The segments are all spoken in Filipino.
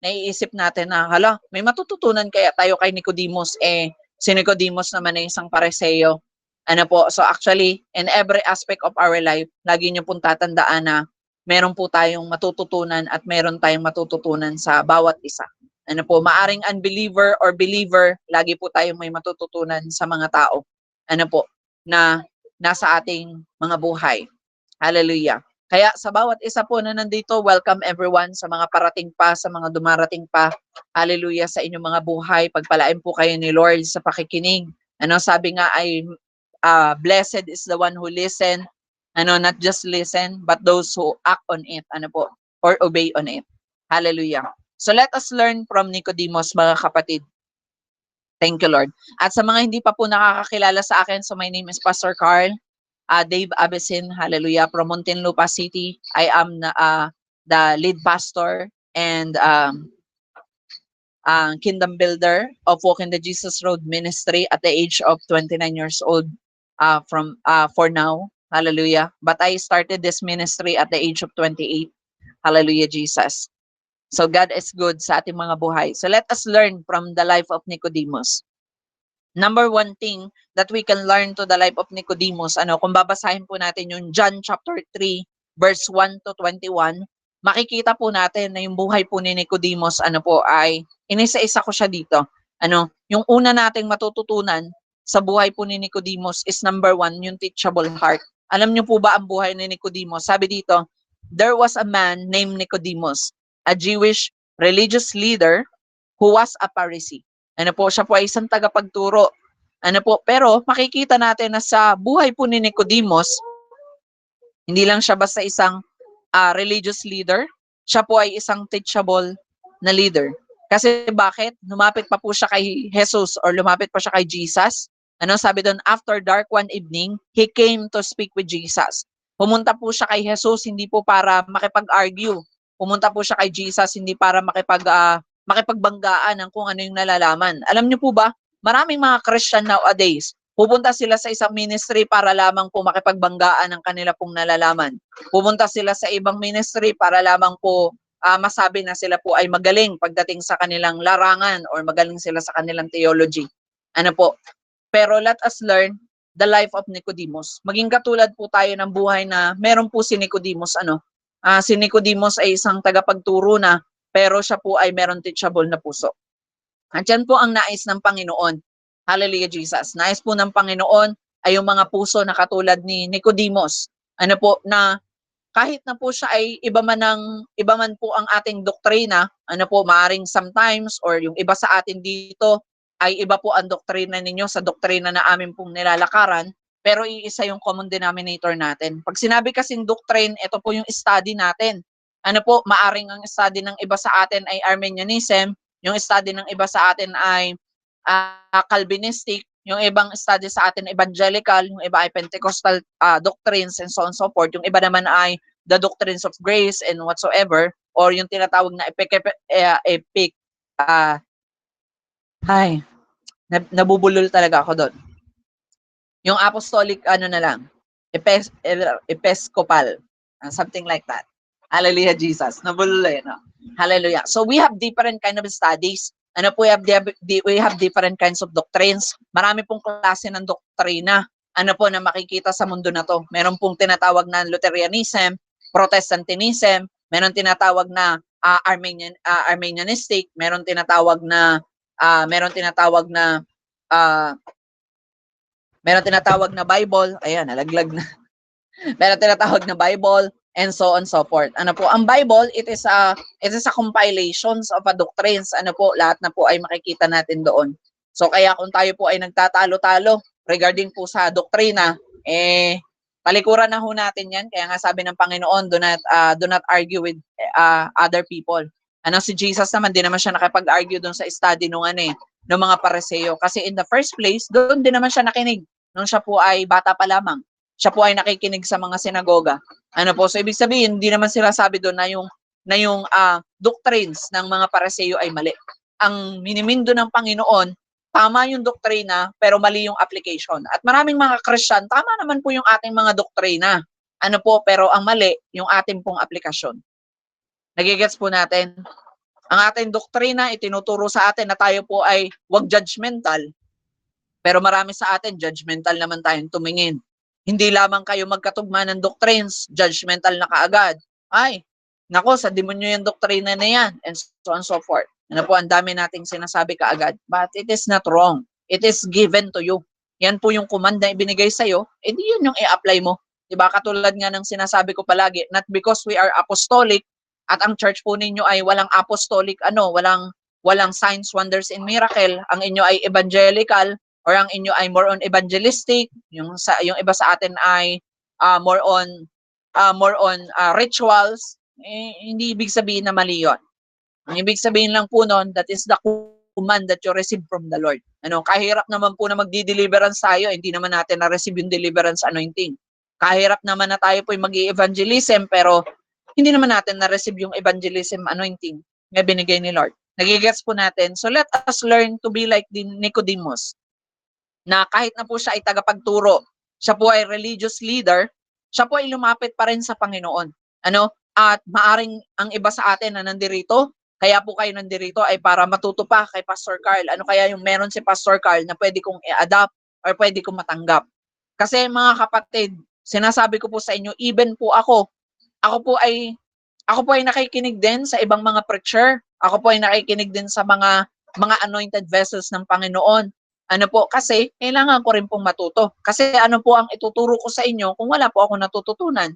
naiisip natin na, hala, may matututunan kaya tayo kay Nicodemus, si Nicodemus naman ay isang Pariseo. Ano po, so actually, in every aspect of our life, lagi niyo pong tatandaan na meron po tayong matututunan at meron tayong matututunan sa bawat isa. Ano po, maaring unbeliever or believer, lagi po tayong may matututunan sa mga tao. Ano po, na nasa ating mga buhay. Hallelujah. Kaya sa bawat isa po na nandito, welcome everyone sa mga parating pa, sa mga dumarating pa. Hallelujah sa inyong mga buhay. Pagpalain po kayo ni Lord sa pakikinig. Ano sabi nga ay blessed is the one who listen, not just listen, but those who act on it, or obey on it. Hallelujah. So let us learn from Nicodemus, mga kapatid. Thank you, Lord. At sa mga hindi pa po nakakakilala sa akin, so my name is Pastor Carl, Dave Abesin, hallelujah, from Muntinlupa City. I am the lead pastor and kingdom builder of Walk in the Jesus Road Ministry at the age of 29 years old for now. Hallelujah. But I started this ministry at the age of 28. Hallelujah, Jesus. So God is good sa ating mga buhay. So let us learn from the life of Nicodemus. Number one thing that we can learn to the life of Nicodemus, kung babasahin po natin yung John chapter 3, verse 1 to 21, makikita po natin na yung buhay po ni Nicodemus, ay, inisa-isa ko siya dito. Yung una nating matututunan sa buhay po ni Nicodemus is number one, yung teachable heart. Alam niyo po ba ang buhay ni Nicodemus? Sabi dito, there was a man named Nicodemus, a Jewish religious leader who was a Pharisee. Siya po ay isang tagapagturo. Pero makikita natin na sa buhay po ni Nicodemus, hindi lang siya basta isang religious leader, siya po ay isang teachable na leader. Kasi bakit? Lumapit pa po siya kay Jesus or lumapit pa siya kay Jesus. Sabi doon, after dark one evening, he came to speak with Jesus. Pumunta po siya kay Jesus, hindi po para makipag-argue. Pumunta po siya kay Jesus, hindi para makipagbanggaan ng kung ano yung nalalaman. Alam niyo po ba, maraming mga Christian nowadays, pupunta sila sa isang ministry para lamang po makipagbanggaan ng kanila pong nalalaman. Pupunta sila sa ibang ministry para lamang po masabi na sila po ay magaling pagdating sa kanilang larangan or magaling sila sa kanilang theology. Pero let us learn the life of Nicodemus. Maging katulad po tayo ng buhay na meron po si Nicodemus. Si Nicodemus ay isang tagapagturo na, pero siya po ay meron teachable na puso. At yan po ang nais ng Panginoon. Hallelujah, Jesus. Nais po ng Panginoon ay yung mga puso na katulad ni Nicodemus. Na kahit na po siya ay iba man po ang ating doktrina, maaring sometimes or yung iba sa atin dito ay iba po ang doktrina ninyo sa doktrina na amin pong nilalakaran, pero iisa yung common denominator natin. Pag sinabi kasing doctrine, ito po yung study natin. Maaring ang study ng iba sa atin ay Arminianism, yung study ng iba sa atin ay Calvinistic, yung ibang study sa atin evangelical, yung iba ay Pentecostal doctrines and so on and so forth. Yung iba naman ay the doctrines of grace and whatsoever, or yung tinatawag na nabubulol talaga ako doon. Yung apostolic, Episcopal, something like that. Hallelujah, Jesus. Nabulol no? Hallelujah. So we have different kind of studies. We have different kinds of doctrines. Marami pong klase ng doktrina na makikita sa mundo na to. Meron pong tinatawag na Lutheranism, Protestantism, meron tinatawag na Arminianistic, meron tinatawag na Bible. Ayan, nalaglag na. Meron tinatawag na Bible and so on so forth. Ang Bible, it is a compilations of a doctrines. Lahat na po ay makikita natin doon. So kaya kung tayo po ay nagtatalo-talo regarding po sa doktrina, talikuran na ho natin 'yan. Kaya nga sabi ng Panginoon, do not argue with other people. Si Jesus naman, di naman siya nakipag-argue doon sa study nung mga Pariseo. Kasi in the first place, doon din naman siya nakinig nung siya po ay bata pa lamang. Siya po ay nakikinig sa mga sinagoga. So ibig sabihin, hindi naman sila sabi doon na yung doctrines ng mga Pariseo ay mali. Ang minimindo ng Panginoon, tama yung doktrina, pero mali yung application. At maraming mga Christian, tama naman po yung ating mga doktrina. Pero ang mali, yung ating pong aplikasyon. Nagigets po natin? Ang ating doktrina, itinuturo sa atin na tayo po ay huwag judgmental. Pero marami sa atin, judgmental naman tayong tumingin. Hindi lamang kayo magkatugma ng doctrines, judgmental na kaagad. Ay, nako, sa demonyo yung doktrina na yan, and so on and so forth. Ano po, ang dami nating sinasabi kaagad. But it is not wrong. It is given to you. Yan po yung command na ibinigay sa'yo, edi yun yung i-apply mo. Diba? Katulad nga ng sinasabi ko palagi, not because we are apostolic, at ang church po ninyo ay walang apostolic, walang signs, wonders, and miracle. Ang inyo ay evangelical, or ang inyo ay more on evangelistic, yung iba sa atin ay more on rituals, hindi ibig sabihin na mali 'yon. Ang ibig sabihin lang po noon, that is the command that you receive from the Lord. Kahirap naman po na magdi-deliverance tayo, hindi naman natin na-receive yung deliverance anointing. Kahirap naman na tayo po mag-i-evangelism, pero hindi naman natin na-receive yung evangelism anointing na binigay ni Lord. Nagigets po natin. So let us learn to be like Nicodemus, na kahit na po siya ay tagapagturo, siya po ay religious leader, siya po ay lumapit pa rin sa Panginoon. At maaring ang iba sa atin na nandirito, kaya po kayo nandirito ay para matuto pa kay Pastor Carl. Ano kaya yung meron si Pastor Carl na pwede kong i-adapt or pwede kong matanggap? Kasi mga kapatid, sinasabi ko po sa inyo, even po ako po ay nakikinig din sa ibang mga preacher. Ako po ay nakikinig din sa mga anointed vessels ng Panginoon. Kasi kailangan ko rin pong matuto. Kasi ano po ang ituturo ko sa inyo kung wala po ako natututunan?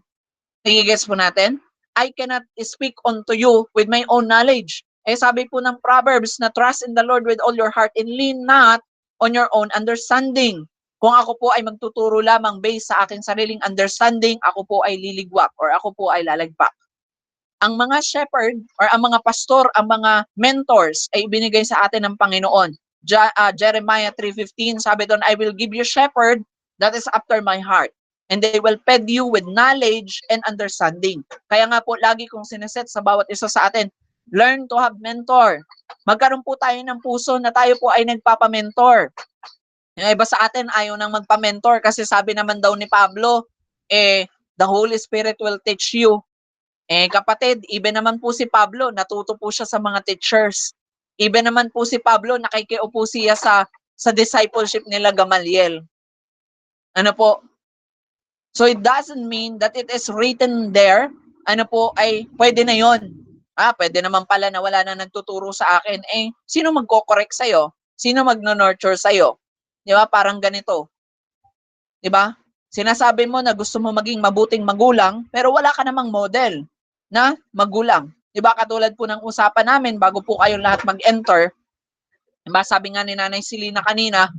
Nagigets po natin? I cannot speak unto you with my own knowledge. Sabi po ng Proverbs na trust in the Lord with all your heart and lean not on your own understanding. Kung ako po ay magtuturo lamang based sa aking sariling understanding, ako po ay liligwak or ako po ay lalagpak. Ang mga shepherd or ang mga pastor, ang mga mentors ay ibinigay sa atin ng Panginoon. Jeremiah 3:15, sabi doon, I will give you shepherd that is after my heart, and they will feed you with knowledge and understanding. Kaya nga po, lagi kong sineset sa bawat isa sa atin, learn to have mentor. Magkaroon po tayo ng puso na tayo po ay nagpapamentor. Yung iba sa atin ayaw nang magpa-mentor kasi sabi naman daw ni Pablo, the Holy Spirit will teach you. Kapatid, even naman po si Pablo, natuto po siya sa mga teachers. Even naman po si Pablo, nakikiupo siya sa discipleship nila Gamaliel. So it doesn't mean that it is written there, ay pwede na yon. Pwede naman pala na wala na nagtuturo sa akin. Sino magko-correct sa'yo? Sino magno-nurture sa'yo? Di ba? Parang ganito. Di ba? Sinasabi mo na gusto mo maging mabuting magulang, pero wala ka namang model na magulang. Diba, katulad po ng usapan namin bago po kayong lahat mag-enter, diba, sabi nga ni Nanay Silina kanina,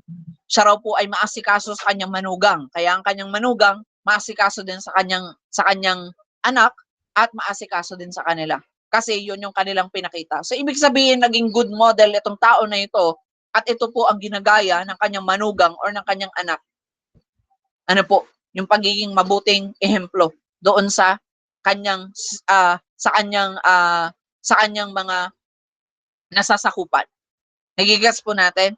siya raw po ay maasikaso sa kanyang manugang. Kaya ang kanyang manugang, maasikaso din sa kanyang anak at maasikaso din sa kanila. Kasi yun yung kanilang pinakita. So, ibig sabihin, naging good model itong tao na ito at ito po ang ginagaya ng kanyang manugang or ng kanyang anak. Yung pagiging mabuting ehemplo doon sa kanyang mga nasasakupan. Nagigets po natin?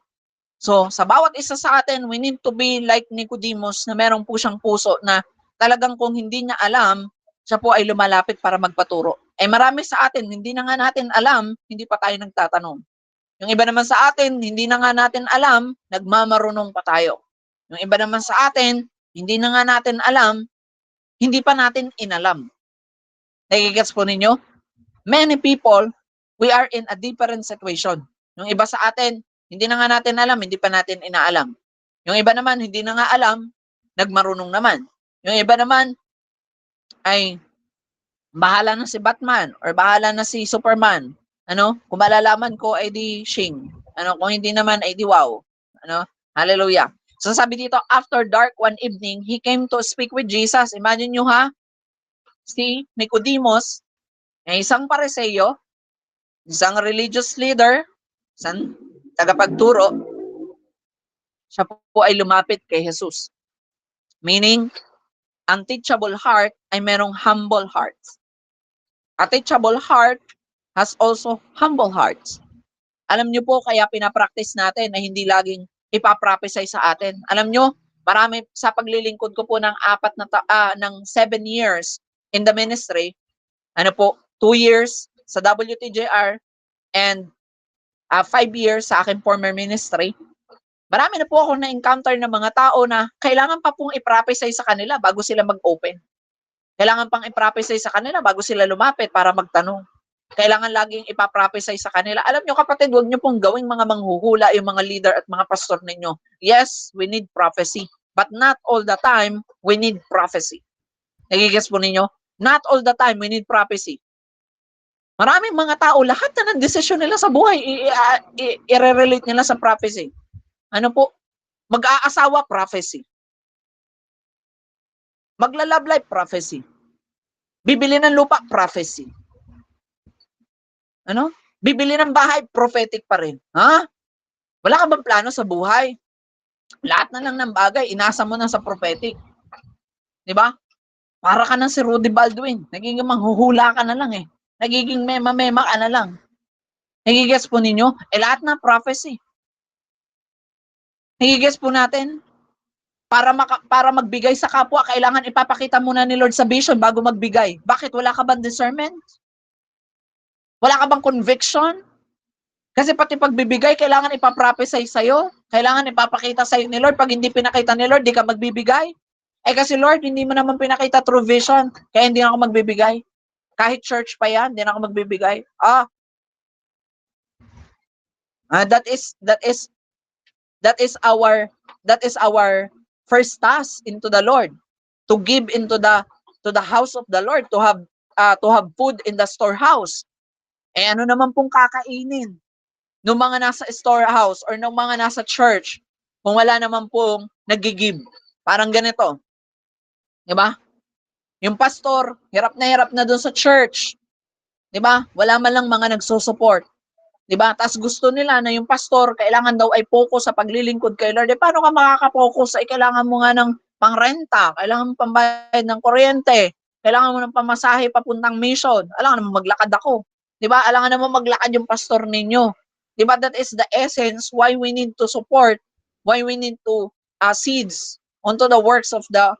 So, sa bawat isa sa atin, we need to be like Nicodemus na meron po siyang puso na talagang kung hindi niya alam, siya po ay lumalapit para magpaturo. Marami sa atin, hindi na nga natin alam, hindi pa tayo nagtatanong. Yung iba naman sa atin, hindi na nga natin alam, nagmamarunong pa tayo. Yung iba naman sa atin, hindi na nga natin alam, hindi pa natin inalam. Nagigets po ninyo? Many people, we are in a different situation. Yung iba sa atin, hindi na nga natin alam, hindi pa natin inaalam. Yung iba naman, hindi na nga alam, nagmarunong naman. Yung iba naman, ay bahala na si Batman or bahala na si Superman. Kung malalaman ko, ay di Shing. Kung hindi naman, ay di wow. Hallelujah. So sabi dito, after dark one evening, he came to speak with Jesus. Imagine nyo ha, si Nicodemus, isang Pariseo, isang religious leader, isang tagapagturo, siya po ay lumapit kay Jesus. Meaning, ang teachable heart ay merong humble heart. A teachable heart has also humble hearts. Alam nyo po, kaya pinapractice natin na hindi laging ipaprophesy sa atin. Alam nyo, marami sa paglilingkod ko po ng 7 years in the ministry, 2 years sa WTJR, And 5 years sa aking former ministry, marami na po ako na-encounter ng mga tao na kailangan pa pong i-prophesy sa kanila bago sila mag-open. Kailangan pang i-prophesy sa kanila bago sila lumapit para magtanong. Kailangan laging ipaprophesy sa kanila. Alam nyo kapatid, huwag nyo pong gawing mga manghuhula yung mga leader at mga pastor ninyo. Yes, we need prophecy. But not all the time, we need prophecy. Nagigets po ninyo? Not all the time, we need prophecy. Maraming mga tao, lahat na ng desisyon nila sa buhay, i-relate nila sa prophecy. Ano po? Mag-aasawa, prophecy. Magla-love life, prophecy. Bibili ng lupa, prophecy. Ano? Bibili ng bahay, prophetic pa rin. Ha? Wala ka bang plano sa buhay? Lahat na lang ng bagay, inasa mo na sa prophetic. Di ba? Para ka ng si Rudy Baldwin. Nagiging manghuhula ka na lang eh. Nagiging mema-mema ka na lang. Nagigets po ninyo? Lahat na prophecy. Nagigets po natin? Para magbigay sa kapwa, kailangan ipapakita muna ni Lord sa vision bago magbigay. Bakit? Wala ka bang discernment? Wala ka bang conviction? Kasi pati pagbibigay, kailangan ipaprophesy sa'yo. Kailangan ipapakita sa'yo ni Lord. Pag hindi pinakita ni Lord, di ka magbibigay. Kasi Lord, hindi mo naman pinakita through vision, kaya hindi na ako magbibigay. Kahit church pa yan, hindi na ako magbibigay. That is our first task into the Lord, to give into the house of the Lord, to have food in the storehouse. Ano naman pong kakainin ng mga nasa storehouse or ng mga nasa church kung wala naman pong nagigib? Parang ganito. Di ba? Yung pastor, hirap na doon sa church. Di ba? Wala man lang mga nagsusupport. Di ba? Tapos gusto nila na yung pastor, kailangan daw ay focus sa paglilingkod kay Lord. Paano ka makaka-focus? Kailangan mo nga ng pangrenta, kailangan mo pambayad ng kuryente, kailangan mo ng pamasahe papuntang mission. Alam mo, maglakad ako. Di ba? Alam mo maglakad yung pastor ninyo. Di ba? That is the essence why we need to support, why we need to seeds onto the works of the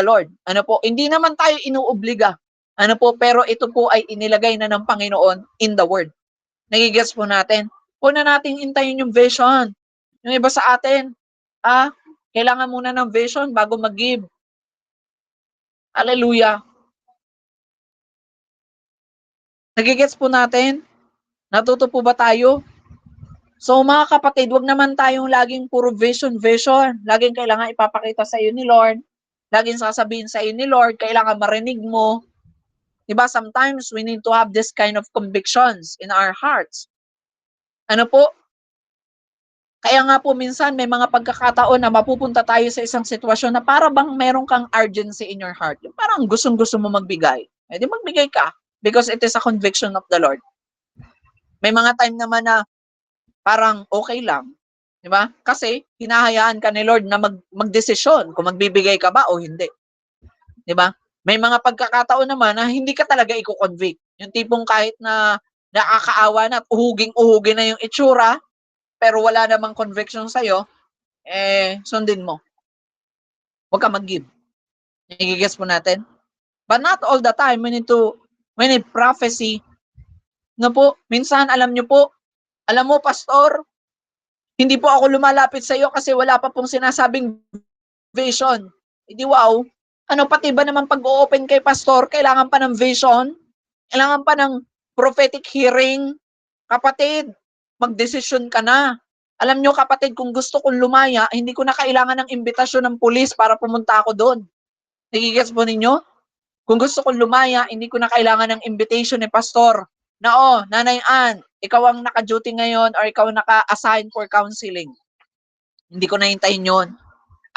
Lord. Ano po? Hindi naman tayo inuobliga. Ano po? Pero ito po ay inilagay na ng Panginoon in the Word. Nagigets po natin. Una nating intayin yung vision. Yung iba sa atin, kailangan muna ng vision bago mag-give. Hallelujah. Nagigets po natin? Natuto po ba tayo? So mga kapatid, wag naman tayong laging puro vision. Laging kailangan ipapakita sa iyo ni Lord. Laging sasabihin sa iyo ni Lord, kailangan marinig mo. Diba? Sometimes we need to have this kind of convictions in our hearts. Ano po? Kaya nga po minsan may mga pagkakataon na mapupunta tayo sa isang sitwasyon na para bang meron kang urgency in your heart. Yung parang gustong-gusto mo magbigay. Di magbigay ka because it is a conviction of the Lord. May mga time naman na parang okay lang. Di ba? Kasi hinahayaan ka ni Lord na magdesisyon kung magbibigay ka ba o hindi. Di ba? May mga pagkakataon naman na hindi ka talaga i-convict. Yung tipong kahit na nakakaawa na at uhuging-uhugin na yung itsura, pero wala namang conviction sa'yo, sundin mo. Huwag ka mag-give. Nagigets po natin? But not all the time, we need prophecy. No po, minsan alam nyo po, alam mo pastor, hindi po ako lumalapit sa iyo kasi wala pa pong sinasabing vision. Hindi wow. Ano pati ba naman pag-o-open kay pastor, kailangan pa ng vision? Kailangan pa ng prophetic hearing? Kapatid, magdesisyon ka na. Alam nyo kapatid, kung gusto kong lumaya, hindi ko na kailangan ng imbitasyon ng pulis para pumunta ako doon. Nagigets po ninyo? Kung gusto kong lumaya, hindi ko na kailangan ng invitation ni pastor na Nanay Ann, ikaw ang naka-duty ngayon or ikaw ang naka-assign for counseling. Hindi ko na hintayin yun.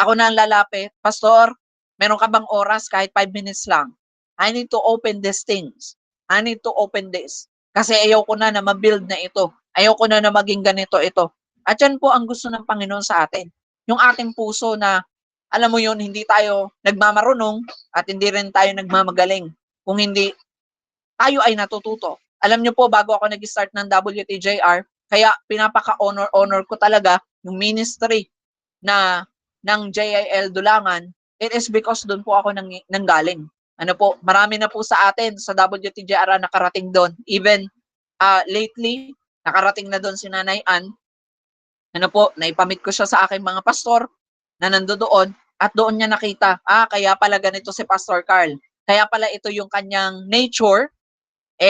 Ako na ang lalapit, pastor, meron ka bang oras kahit 5 minutes lang? I need to open these things. I need to open this. Kasi ayaw ko na ma-build na ito. Ayaw ko na maging ganito ito. At yan po ang gusto ng Panginoon sa atin. Yung ating puso na, alam mo yun, hindi tayo nagmamarunong at hindi rin tayo nagmamagaling. Kung hindi, tayo ay natututo. Alam nyo po, bago ako nag-start ng WTJR, kaya pinapaka-honor ko talaga yung ministry ng JIL Dulangan. It is because doon po ako nanggaling. Ano po, marami na po sa atin sa WTJR nakarating doon. Even lately, Nakarating na doon si Nanay Ann, naipamit ko siya sa aking mga pastor na nandoon at doon niya nakita, kaya pala ganito si Pastor Carl. Kaya pala ito yung kanyang nature,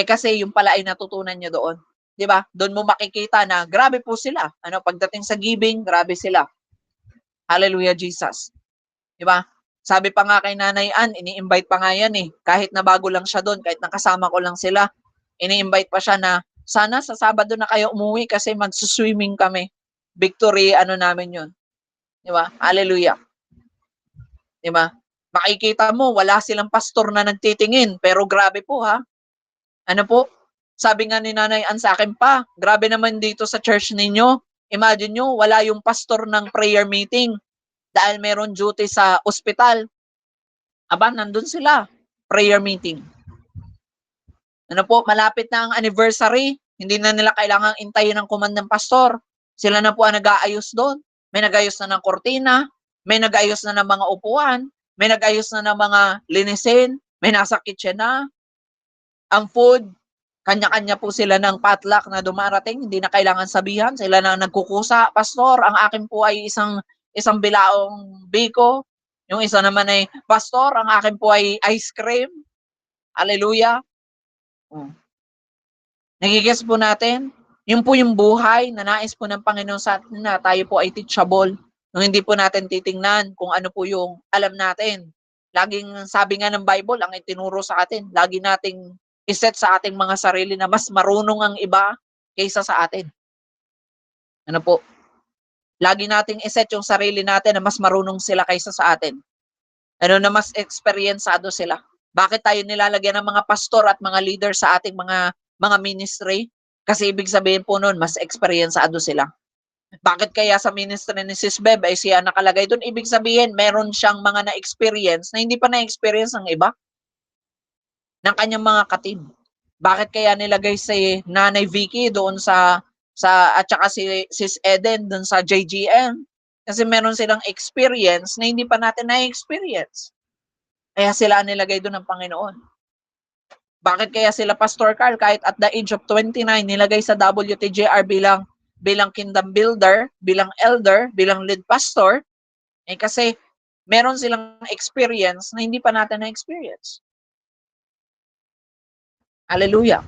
kasi yung pala ay natutunan niya doon. 'Di ba? Doon mo makikita na grabe po sila. Pagdating sa giving, grabe sila. Hallelujah, Jesus. 'Di ba? Sabi pa nga kay Nanay Ann, ini-invite pa nga yan Kahit na bago lang siya doon, kahit nakasama ko lang sila, ini-invite pa siya na, sana sa Sabado na kayo umuwi kasi magsuswimming kami. Victory, namin yun. 'Di ba? Hallelujah. 'Di ba? Makikita mo, wala silang pastor na nagtitingin, pero grabe po ha. Ano po? Sabi nga ni Nanay Ann sa akin pa, grabe naman dito sa church ninyo. Imagine nyo, wala yung pastor ng prayer meeting dahil meron duty sa ospital. Aba, nandun sila. Prayer meeting. Malapit na ang anniversary. Hindi na nila kailangang intayin ng command ng pastor. Sila na po ang nag-aayos doon. May nag-ayos na ng kortina, may nag-ayos na ng mga upuan, may nag-ayos na ng mga linisin, may nasa kitchen na. Ang food, kanya-kanya po sila ng potluck na dumarating, hindi na kailangan sabihan, sila na nagkukusa. Pastor, ang akin po ay isang bilaong biko. Yung isa naman ay, Pastor, ang akin po ay ice cream. Hallelujah. Nagigets po natin? Yun po yung buhay na nais po ng Panginoon sa atin na tayo po ay teachable. Nung hindi po natin titingnan kung ano po yung alam natin. Laging sabi nga ng Bible, ang itinuro sa atin, lagi nating iset sa ating mga sarili na mas marunong ang iba kaysa sa atin. Ano po? Lagi nating iset yung sarili natin na mas marunong sila kaysa sa atin. Na mas eksperyensado sila. Bakit tayo nilalagyan ng mga pastor at mga leader sa ating mga ministry? Kasi ibig sabihin po nun, mas eksperyensado sila. Bakit kaya sa ministry ni Sis Beb ay siya nakalagay doon? Ibig sabihin, meron siyang mga na-experience na hindi pa na-experience ng iba, ng kanyang mga katim. Bakit kaya nilagay si Nanay Vicky doon at saka si Sis Eden doon sa JGM? Kasi meron silang experience na hindi pa natin na-experience. Kaya sila nilagay doon ng Panginoon. Bakit kaya sila Pastor Carl kahit at the age of 29 nilagay sa WTJR bilang kingdom builder, bilang elder, bilang lead pastor? Kasi meron silang experience na hindi pa natin na-experience. Hallelujah.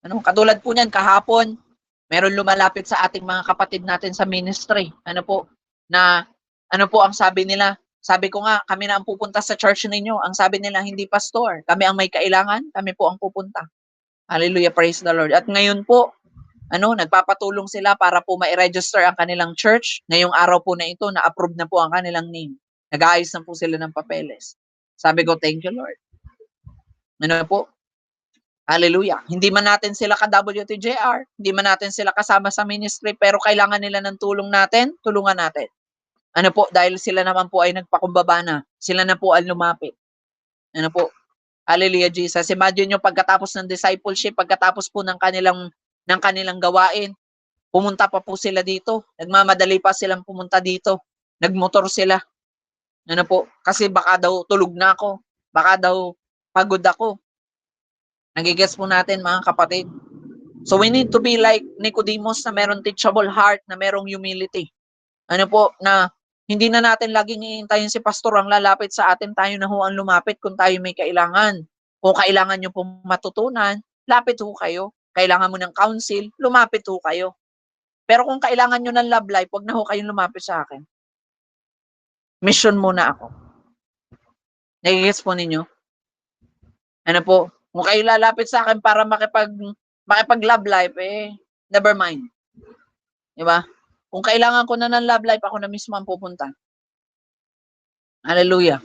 Katulad po niyan kahapon, meron lumalapit sa ating mga kapatid natin sa ministry. Ano po ang sabi nila? Sabi ko nga, kami na ang pupunta sa church ninyo. Ang sabi nila, hindi pastor. Kami ang may kailangan, kami po ang pupunta. Hallelujah, praise the Lord. At ngayon po, nagpapatulong sila para po ma-register ang kanilang church. Ngayong araw po na ito, na-approve na po ang kanilang name. Nag-aayos na po sila ng papeles. Sabi ko, thank you, Lord. Po? Hallelujah. Hindi man natin sila ka-WTJR, hindi man natin sila kasama sa ministry, pero kailangan nila ng tulong natin, tulungan natin. Dahil sila naman po ay nagpakumbaba na. Sila na po ang lumapit. Po? Hallelujah, Jesus. Imagine nyo pagkatapos ng discipleship, pagkatapos po ng kanilang gawain, pumunta pa po sila dito. Nagmamadali pa silang pumunta dito. Nagmotor sila. Po? Kasi baka daw tulog na ako. Baka daw pagod ako. Nagigets po natin mga kapatid. So we need to be like Nicodemus na merong teachable heart, na merong humility. Na hindi na natin laging iintayin si pastor ang lalapit sa atin, tayo na ho ang lumapit kung tayo may kailangan. Kung kailangan nyo pong matutunan, lapit ho kayo. Kailangan mo ng counsel, lumapit ho kayo. Pero kung kailangan nyo ng love life, wag na ho kayong lumapit sa akin. Mission muna ako. Nagigets po ninyo? Po? Kung kayo lalapit sa akin para makipag-love life, never mind. Diba? Kung kailangan ko na ng love life, ako na mismo ang pupunta. Hallelujah.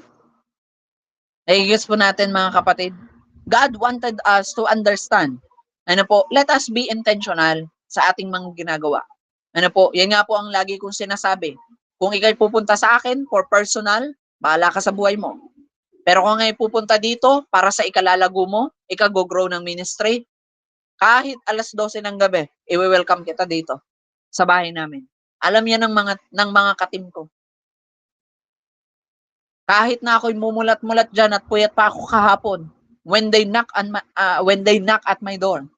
Nagigets po natin mga kapatid. God wanted us to understand. Po? Let us be intentional sa ating mga ginagawa. Po? Yan nga po ang lagi kong sinasabi. Kung ikay pupunta sa akin for personal, bahala ka sa buhay mo. Pero kung ngay pupunta dito para sa ikalalago mo, ikago-grow ng ministry, kahit 12:00 ng gabi, i-welcome kita dito sa bahay namin. Alam yan ng mga katim ko. Kahit na ako'y mumulat-mulat diyan at puyat pa ako kahapon, when they knock at my door,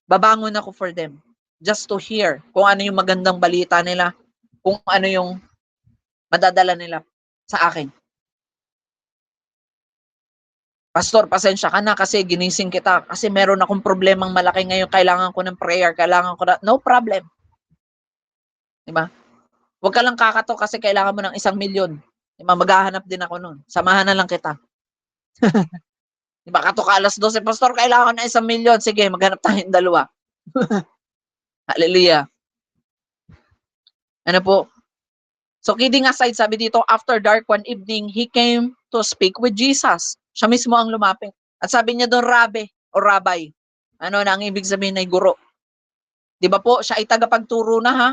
babangon ako for them. just to hear kung ano yung magandang balita nila, kung ano yung madadala nila sa akin. Pastor, pasensya ka na kasi ginising kita kasi meron akong problemang malaki ngayon, kailangan ko ng prayer, kailangan ko na, no problem. Diba? Huwag ka lang kakato kasi kailangan mo ng 1,000,000. Diba? Maghahanap din ako nun. Samahan na lang kita. Diba? Kato ka 12:00, Pastor, kailangan ko ng 1,000,000. Sige, maghanap tayong dalawa. Hallelujah. Ano po? So kidding aside, sabi dito, after dark one evening, he came to speak with Jesus. Siya mismo ang lumapit. At sabi niya doon, Rabbi o Rabbi. Ano na ang ibig sabihin ay guro? Di ba po, siya ay tagapagturo na ha?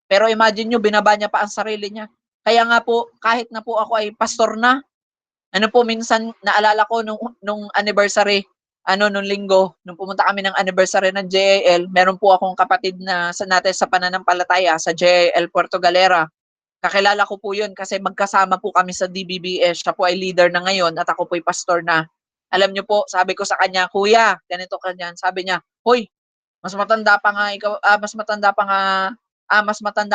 Pero imagine nyo, binaba niya pa ang sarili niya. Kaya nga po, kahit na po ako ay pastor na, ano po, minsan naalala ko nung anniversary, nung linggo, nung pumunta kami ng anniversary ng JAL, meron po akong kapatid na sa natin sa pananampalataya sa JAL Puerto Galera. Kakilala ko po yun kasi magkasama po kami sa DBBS. Siya po ay leader na ngayon at ako po ay pastor na. Alam niyo po, sabi ko sa kanya, Kuya, ganito kanyan. Sabi niya, Hoy, mas matanda pa nga ikaw, mas matanda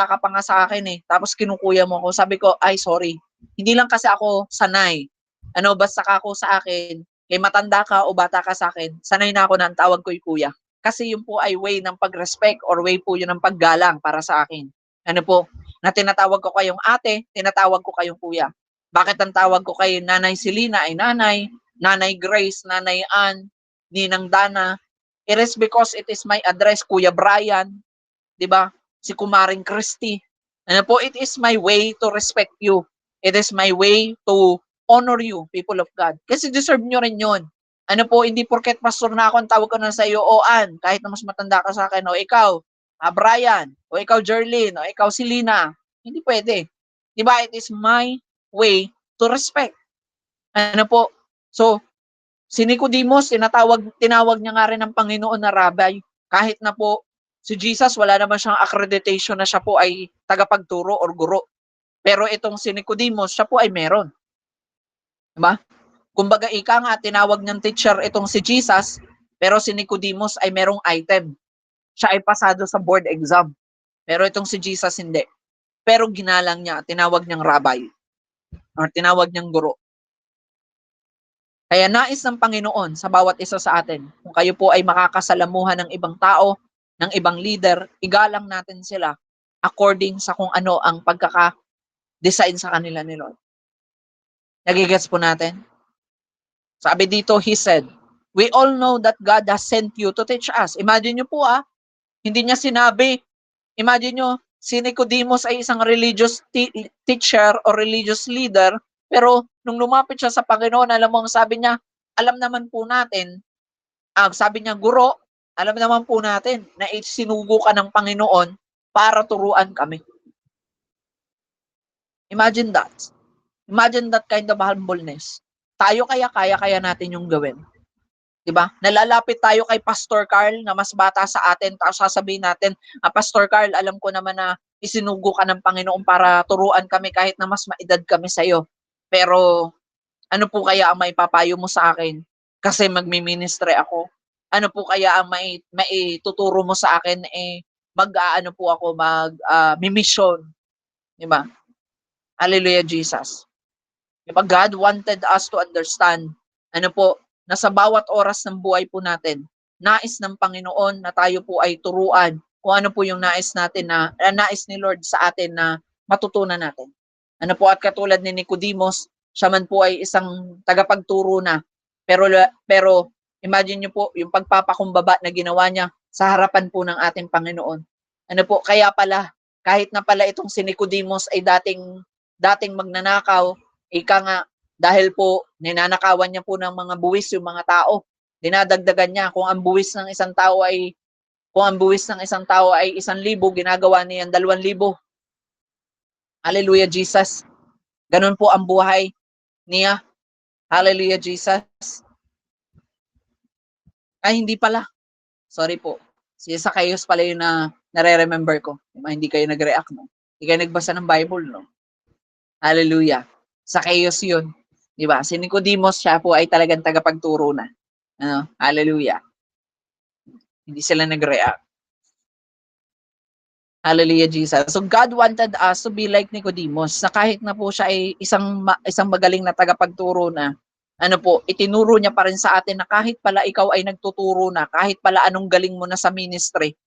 ka pa nga sa akin eh. Tapos kinukuya mo ako. Sabi ko, ay sorry. Hindi lang kasi ako sanay. Basta ka ako sa akin, kay matanda ka o bata ka sa akin, sanay na ako na ang tawag ko'y kuya. Kasi yun po ay way ng pag-respect or way po yun ng paggalang para sa akin. Ano po, na tinatawag ko kayong ate, tinatawag ko kayong kuya. Bakit ang tawag ko kay Nanay Selena ay nanay, Nanay Grace, Nanay Ann, Ninang Dana? It is because it is my address, Kuya Brian, 'di ba? Si Kumaring Christy. Ano po, it is my way to respect you. It is my way to honor you, people of God. Kasi deserve nyo rin yun. Ano po, hindi porket pastor na ako, ang tawag ko na sa iyo, o Ann, kahit na mas matanda ka sa akin, o ikaw, Brian, o ikaw, Jerlyn, o ikaw, Selena. Hindi pwede. Di ba? It is my way to respect. Ano po? So, si Nicodemus, tinawag niya nga rin ng Panginoon na Rabbi. Kahit na po si Jesus, wala naman siyang accreditation na siya po ay tagapagturo or guro. Pero itong si Nicodemus, siya po ay meron. Diba? Kumbaga ika nga, tinawag niyang teacher itong si Jesus, pero si Nicodemus ay merong item. Siya ay pasado sa board exam. Pero itong si Jesus hindi. Pero ginalang niya, tinawag niyang rabbi or tinawag niyang guro. Kaya nais ng Panginoon sa bawat isa sa atin, kung kayo po ay makakasalamuhan ng ibang tao, ng ibang leader, igalang natin sila according sa kung ano ang pagkaka-design sa kanila ni Lord. Nagigets po natin? Sabi dito, he said, we all know that God has sent you to teach us. Imagine nyo po hindi niya sinabi, imagine nyo, si Nicodemus ay isang religious teacher or religious leader, pero nung lumapit siya sa Panginoon, alam mo ang sabi niya, alam naman po natin, sabi niya, guro, alam naman po natin na sinugo ka ng Panginoon para turuan kami. Imagine that. Imagine that kind of humbleness. Tayo kaya natin yung gawin. 'Di ba? Nalalapit tayo kay Pastor Carl na mas bata sa atin, tapos sasabihin natin, Pastor Carl, alam ko naman na isinugo ka ng Panginoon para turuan kami kahit na mas maedad kami sa iyo. Pero ano po kaya ang maipapayo mo sa akin? Kasi magmi-ministry ako. Ano po kaya ang maituturo mo sa akin mag-aano po ako mission, 'di ba? Hallelujah Jesus. Diba God wanted us to understand, ano po, na sa bawat oras ng buhay po natin, nais ng Panginoon na tayo po ay turuan kung ano po yung nais natin nais ni Lord sa atin na matutunan natin. Ano po, at katulad ni Nicodemus, siya man po ay isang tagapagturo na. Pero imagine niyo po yung pagpapakumbaba na ginawa niya sa harapan po ng ating Panginoon. Ano po, kaya pala, kahit na pala itong si Nicodemus ay dating magnanakaw, ika nga, dahil po ninanakawan niya po ng mga buwis yung mga tao. Dinadagdagan niya kung ang buwis ng isang tao ay 1,000, ginagawa niya 2,000. Hallelujah Jesus. Ganun po ang buhay niya. Hallelujah Jesus. Ay hindi pala. Sorry po. Si Zacchaeus pala yung nare-remember ko. Hindi kayo nag-react, no? Hindi kayo nagbasa ng Bible, no? Hallelujah. Zacchaeus yun. Di ba? Si Nicodemus, siya po ay talagang tagapagturo na. Hallelujah. Hindi sila nag-react. Hallelujah, Jesus. So God wanted us to be like Nicodemus, na kahit na po siya ay isang magaling na tagapagturo na, ano po, itinuro niya pa rin sa atin na kahit pala ikaw ay nagtuturo na, kahit pala anong galing mo na sa ministry,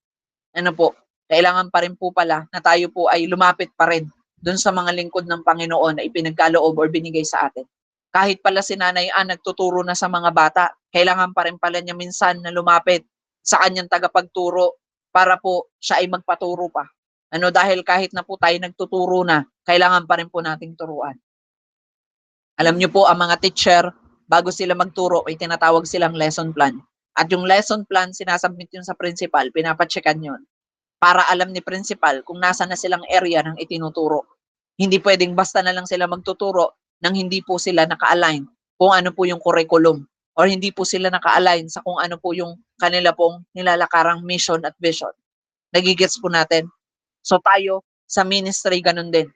ano po, kailangan pa rin po pala na tayo po ay lumapit pa rin dun sa mga lingkod ng Panginoon na ipinagkaloob or binigay sa atin. Kahit pala si Nanay Ann nagtuturo na sa mga bata, kailangan pa rin pala niya minsan na lumapit sa kanyang tagapagturo para po siya ay magpaturo pa. Ano, dahil kahit na po tayo nagtuturo na, kailangan pa rin po nating turuan. Alam niyo po, ang mga teacher, bago sila magturo, ay tinatawag silang lesson plan. At yung lesson plan, sinasubmit yun sa principal, pinapacheckan yun para alam ni principal kung nasa na silang area ng itinuturo. Hindi pwedeng basta na lang sila magtuturo nang hindi po sila naka-align kung ano po yung curriculum or hindi po sila naka-align sa kung ano po yung kanila pong nilalakarang mission at vision. Nagigets po natin? So tayo sa ministry ganun din.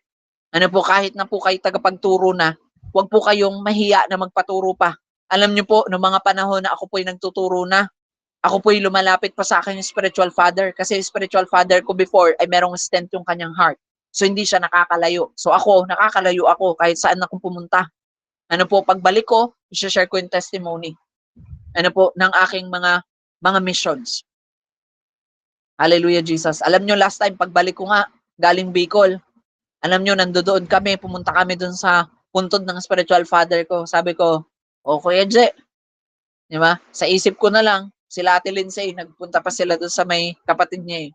Ano po, kahit na po kayo tagapagturo na, huwag po kayong mahiya na magpaturo pa. Alam niyo po, noong mga panahon na ako po'y nagtuturo na, ako po'y lumalapit pa sa akin yung spiritual father kasi yung spiritual father ko before ay merong stent yung kanyang heart. So hindi siya nakakalayo. So ako, nakakalayo ako kahit saan ako pumunta. Ano po, pagbalik ko, i-share ko yung testimony. Ano po, ng aking mga missions. Hallelujah, Jesus. Alam nyo, last time, pagbalik ko nga, galing Bicol, alam nyo, nandoon kami, pumunta kami doon sa puntod ng spiritual father ko. Sabi ko, o Kuya Je, di ba? Sa isip ko na lang, sila Ate Lindsay, nagpunta pa sila doon sa may kapatid niya eh.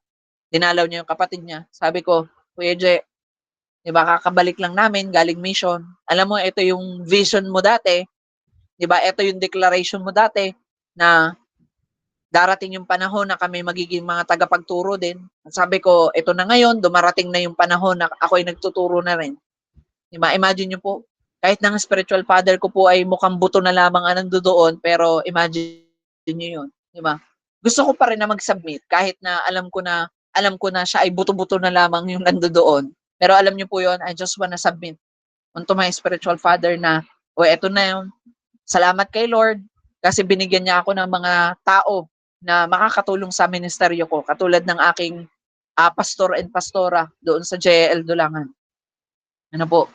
Dinalaw niya yung kapatid niya. Sabi ko, Kuya Je, di ba, kakabalik lang namin, galing mission. Alam mo, ito yung vision mo dati, di ba? Ito yung declaration mo dati na darating yung panahon na kami magiging mga tagapagturo din. Sabi ko, ito na ngayon, dumarating na yung panahon na ako ay nagtuturo na rin. Diba? Imagine nyo po, kahit ng spiritual father ko po ay mukhang buto na lamang ang nandoon, pero imagine nyo yun. Diba? Gusto ko pa rin na mag-submit, kahit na alam ko na siya ay buto-buto na lamang yung nandoon. Pero alam nyo po yun, I just wanna submit unto my spiritual father na, o eto na yun, salamat kay Lord, kasi binigyan niya ako ng mga tao na makakatulong sa ministeryo ko, katulad ng aking pastor and pastora doon sa JL Dulangan. Ano po?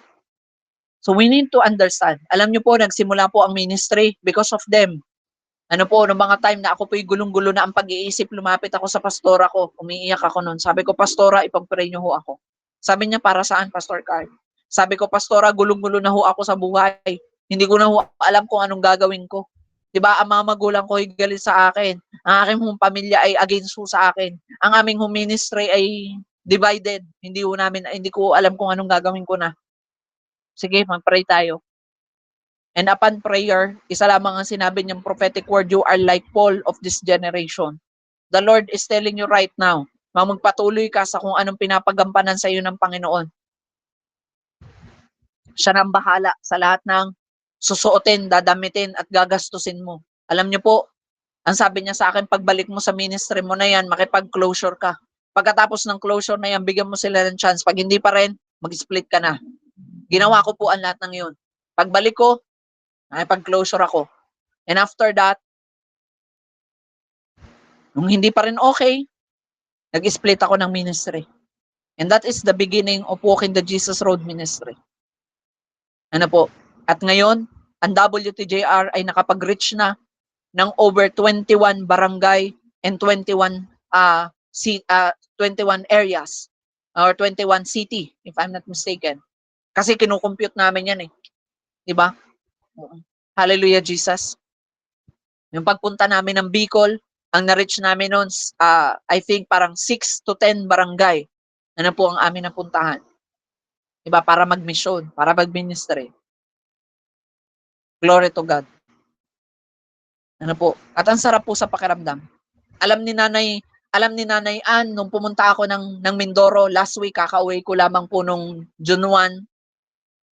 So we need to understand. Alam niyo po, nagsimula po ang ministry because of them. Ano po, noong mga time na ako po'y gulong-gulo na ang pag-iisip, lumapit ako sa pastora ko, umiiyak ako noon. Sabi ko, Pastora, ipag-pray niyo ho ako. Sabi niya, para saan, Pastor Carl? Sabi ko, Pastora, gulong-gulo na ho ako sa buhay. Hindi ko na ho alam kung anong gagawin ko. 'Di ba, ang mga magulang ko ay galit sa akin. Ang aking pamilya ay against ho sa akin. Ang aming ministry ay divided. Hindi ko alam kung anong gagawin ko na. Sige, mag-pray tayo. And upon prayer, isa lamang ang sinabi niyang prophetic word, you are like Paul of this generation. The Lord is telling you right now, magpatuloy ka sa kung anong pinapagampanan sa iyo ng Panginoon. Siya nang bahala sa lahat ng susuotin, dadamitin at gagastusin mo. Alam niyo po, ang sabi niya sa akin, pagbalik mo sa ministry mo na yan, makipag-closure ka. Pagkatapos ng closure na yan, bigyan mo sila ng chance. Pag hindi pa rin, mag-split ka na. Ginawa ko po ang lahat ng yun. Pagbalik ko, nakipag-closure ako. And after that, nung hindi pa rin okay, nag-split ako ng ministry. And that is the beginning of walking the Jesus Road ministry. Ano po? At ngayon, ang WTJR ay nakapag-reach na ng over 21 barangay and 21 areas or 21 city, if I'm not mistaken. Kasi kinukompute namin yan eh. Diba? Hallelujah, Jesus. Yung pagpunta namin ng Bicol, ang na-reach namin noon, I think parang 6 to 10 barangay. Ano po ang amin napuntahan. Diba? Para mag-mission, para mag-ministry. Glory to God. Ano po? At ang sarap po sa pakiramdam. Alam ni Nanay Ann, nung pumunta ako ng Mindoro last week, kakauwi ko lamang po nung June 1.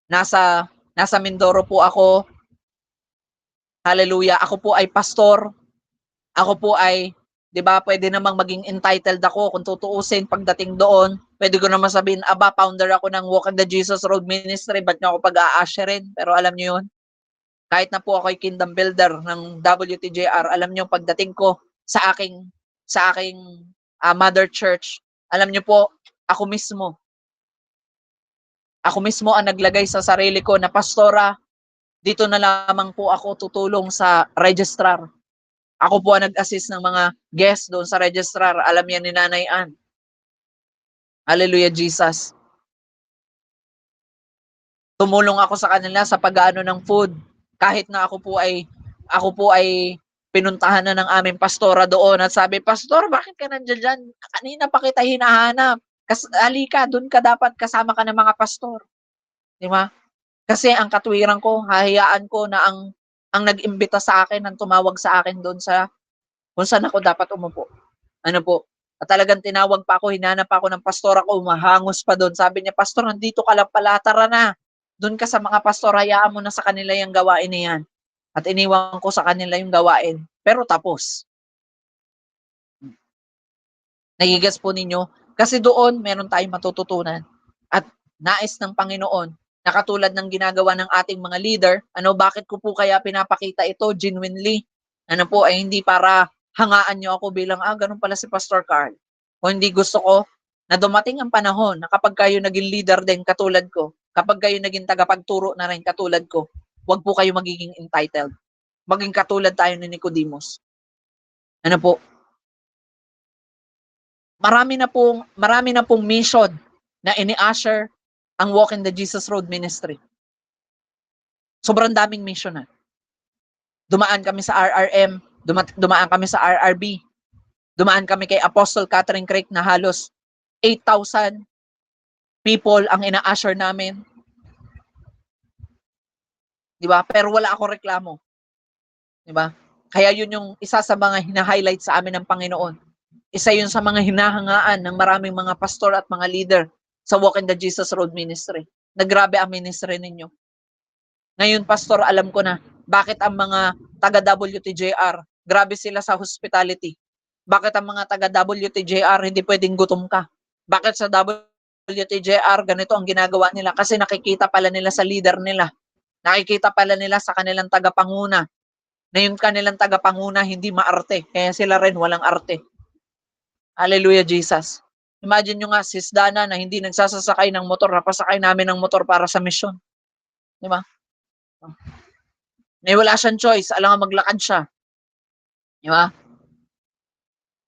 Nasa Mindoro po ako. Hallelujah. Ako po ay pastor. Ako po ay, 'di ba, pwede namang maging entitled ako kung tutuusin pagdating doon. Pwede ko naman sabihin, aba, founder ako ng Walk in the Jesus Road Ministry, ba't niyo ako pag-a-usherin? Pero alam niyo 'yun, kahit na po ako ay kingdom builder ng WTJR, alam niyo pagdating ko sa aking mother church, alam niyo po, Ako mismo ang naglagay sa sarili ko na, pastora, dito na lamang po ako tutulong sa registrar. Ako po ang nag-assist ng mga guests doon sa registrar. Alam yan ni Nanay Ann. Hallelujah, Jesus. Tumulong ako sa kanila sa pag-aano ng food. Kahit na ako po ay pinuntahan na ng aming pastora doon at sabi, "Pastor, bakit ka nandiyan dyan? Kanina pa kita hinahanap. Halika, doon ka dapat kasama ka ng mga pastor." Di ba? Kasi ang katwiran ko, hahayaan ko na ang nag-imbita sa akin, ang tumawag sa akin doon sa kung saan ako dapat umupo. Ano po? At talagang tinawag pa ako, hinanap pa ako ng pastor ako, umahangos pa doon. Sabi niya, "Pastor, nandito ka lang pala, tara na. Doon ka sa mga pastor, hayaan mo na sa kanila yung gawain na yan." At iniwan ko sa kanila yung gawain. Pero tapos. Nagigets po ninyo? Kasi doon, meron tayong matututunan. At nais ng Panginoon, na katulad ng ginagawa ng ating mga leader, bakit ko po kaya pinapakita ito genuinely? Ay hindi para hangaan nyo ako bilang, ganun pala si Pastor Carl. O hindi, gusto ko na dumating ang panahon na kapag kayo naging leader din katulad ko, kapag kayo naging tagapagturo na rin katulad ko, wag po kayo magiging entitled. Maging katulad tayo ni Nicodemus. Po, marami na pong mission na ini-usher ang Walk in the Jesus Road Ministry. Sobrang daming mission na. Dumaan kami sa RRM, dumaan kami sa RRB, dumaan kami kay Apostle Catherine Craig na halos 8,000 people ang ina-usher namin. Di ba? Pero wala akong reklamo. Di ba? Kaya yun yung isa sa mga hina-highlight sa amin ng Panginoon. Isa yun sa mga hinahangaan ng maraming mga pastor at mga leader sa Walk in the Jesus Road Ministry. Nagrabe ang ministry ninyo. Ngayon, pastor, alam ko na bakit ang mga taga-WTJR, grabe sila sa hospitality. Bakit ang mga taga-WTJR hindi pwedeng gutom ka? Bakit sa WTJR ganito ang ginagawa nila? Kasi nakikita pala nila sa leader nila. Nakikita pala nila sa kanilang tagapanguna na yung kanilang tagapanguna hindi maarte. Kaya sila rin walang arte. Hallelujah, Jesus. Imagine nyo nga, sis Dana na hindi nagsasasakay ng motor, napasakay namin ng motor para sa mission. Di ba? May wala siyang choice, alam nga maglakad siya. Di ba?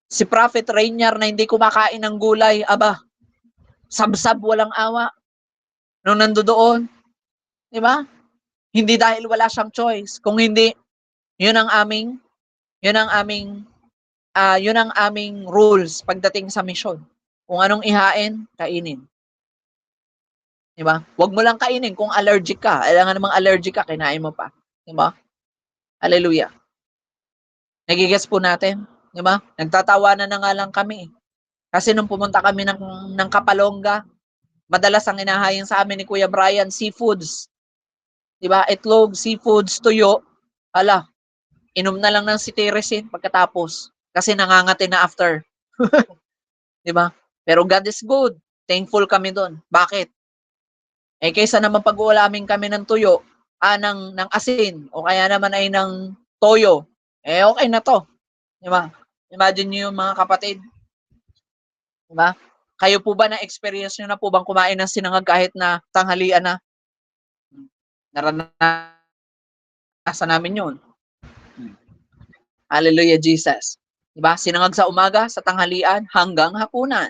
Si Prophet Rainier na hindi kumakain ng gulay, sabsab walang awa. Nung nandoon, di ba? Hindi dahil wala siyang choice, kung hindi, yun ang aming rules pagdating sa mission. Kung anong ihain, kainin. Di ba? Huwag mo lang kainin kung allergic ka. Alam nga namang allergic ka, kinain mo pa. Di ba? Hallelujah. Nagigets po natin? Di ba? Nagtatawanan na nga lang kami. Kasi nung pumunta kami ng Kapalonga, madalas ang inahayin sa amin ni Kuya Brian, seafoods. Di ba? Itlog, seafoods, tuyo. Inom na lang ng cetirizine pagkatapos. Kasi nangangati na after. Di ba? Pero God is good. Thankful kami doon. Bakit? Kaysa naman pag-uulamin kami ng tuyo, ng asin, o kaya naman ay ng toyo, okay na to. Di ba? Imagine niyo yung mga kapatid. Di ba? Kayo po ba na-experience nyo na po bang kumain ng sinangag kahit na tanghalian na? Naranasan namin yun. Hallelujah, Jesus. Di ba? Sinangag sa umaga, sa tanghalian, hanggang hapunan.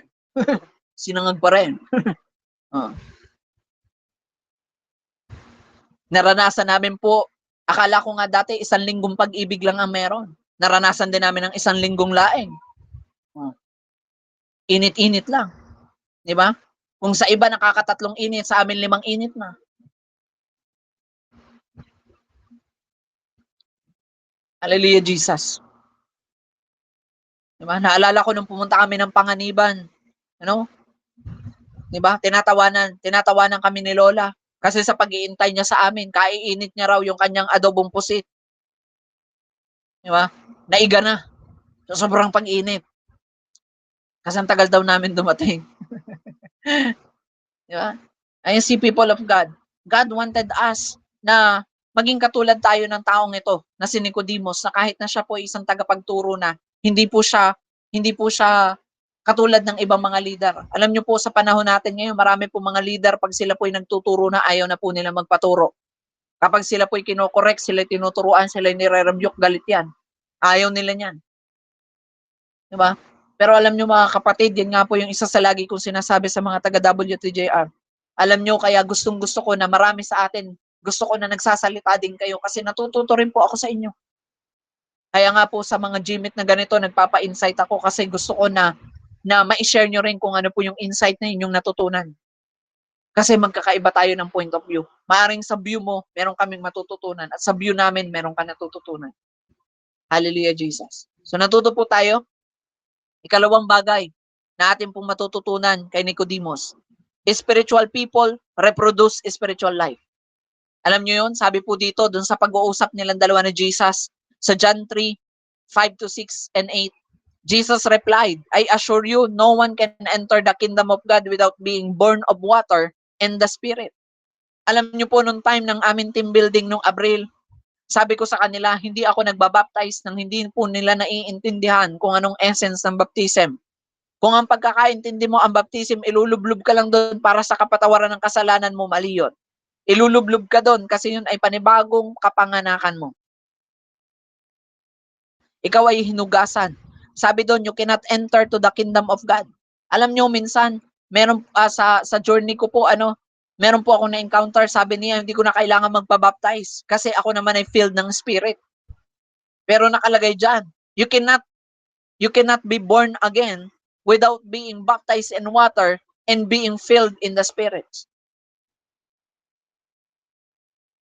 Sinangag pa rin. Naranasan namin po, akala ko nga dati 1 linggong pag-ibig lang ang meron. Naranasan din namin ng 1 linggong laeng. Init-init lang. Di ba? Kung sa iba nakakatatlong init, sa amin 5 init na. Hallelujah, Jesus. Diba? Naalala ko nung pumunta kami ng Panganiban. Diba? Tinatawanan kami ni Lola. Kasi sa pag-iintay niya sa amin, kaiinit niya raw yung kanyang adobong pusit. Diba? Naiga na. So, sobrang pag-init. Kasi ang tagal daw namin dumating. Diba? Ayun si people of God. God wanted us na maging katulad tayo ng taong ito na si Nicodemus, na kahit na siya po ay isang tagapagturo na, hindi po siya Katulad ng ibang mga leader. Alam niyo po sa panahon natin ngayon, marami po mga leader pag sila po'y nagtuturo na ayaw na po nila magpaturo. Kapag sila po'y kino-correct, sila tinuturuan, sila nire-rebuke, galit yan. Ayaw nila niyan. Di ba? Pero alam niyo mga kapatid, yan nga po yung isa sa lagi kong sinasabi sa mga taga-WTJR. Alam niyo kaya gustong-gusto ko na marami sa atin, gusto ko na nagsasalita din kayo kasi natututo rin po ako sa inyo. Kaya nga po sa mga GMIT na ganito, nagpapa-insight ako kasi gusto ko na ma-share nyo rin kung ano po yung insight na inyong natutunan. Kasi magkakaiba tayo ng point of view. Maaring sa view mo, meron kaming matututunan at sa view namin, meron ka natututunan. Hallelujah, Jesus. So natuto po tayo. Ikalawang bagay na atin pong matututunan kay Nicodemus. Spiritual people reproduce spiritual life. Alam nyo yun? Sabi po dito, dun sa pag-uusap nilang dalawa ni Jesus, sa John 3, 5 to 6 and 8, Jesus replied, I assure you, no one can enter the kingdom of God without being born of water and the Spirit. Alam niyo po nung time ng aming team building nung Abril, sabi ko sa kanila, hindi ako nagbabaptize nang hindi po nila naiintindihan kung anong essence ng baptism. Kung ang pagkakaintindi mo ang baptism, ilulublob ka lang doon para sa kapatawaran ng kasalanan mo, mali yun. Ilulublob ka doon kasi yun ay panibagong kapanganakan mo. Ikaw ay hinugasan. Sabi doon, you cannot enter to the kingdom of God. Alam nyo, minsan, meron sa journey ko po, meron po ako na-encounter, sabi niya, hindi ko na kailangan magpabaptize kasi ako naman ay filled ng Spirit. Pero nakalagay dyan, you cannot be born again without being baptized in water and being filled in the Spirit.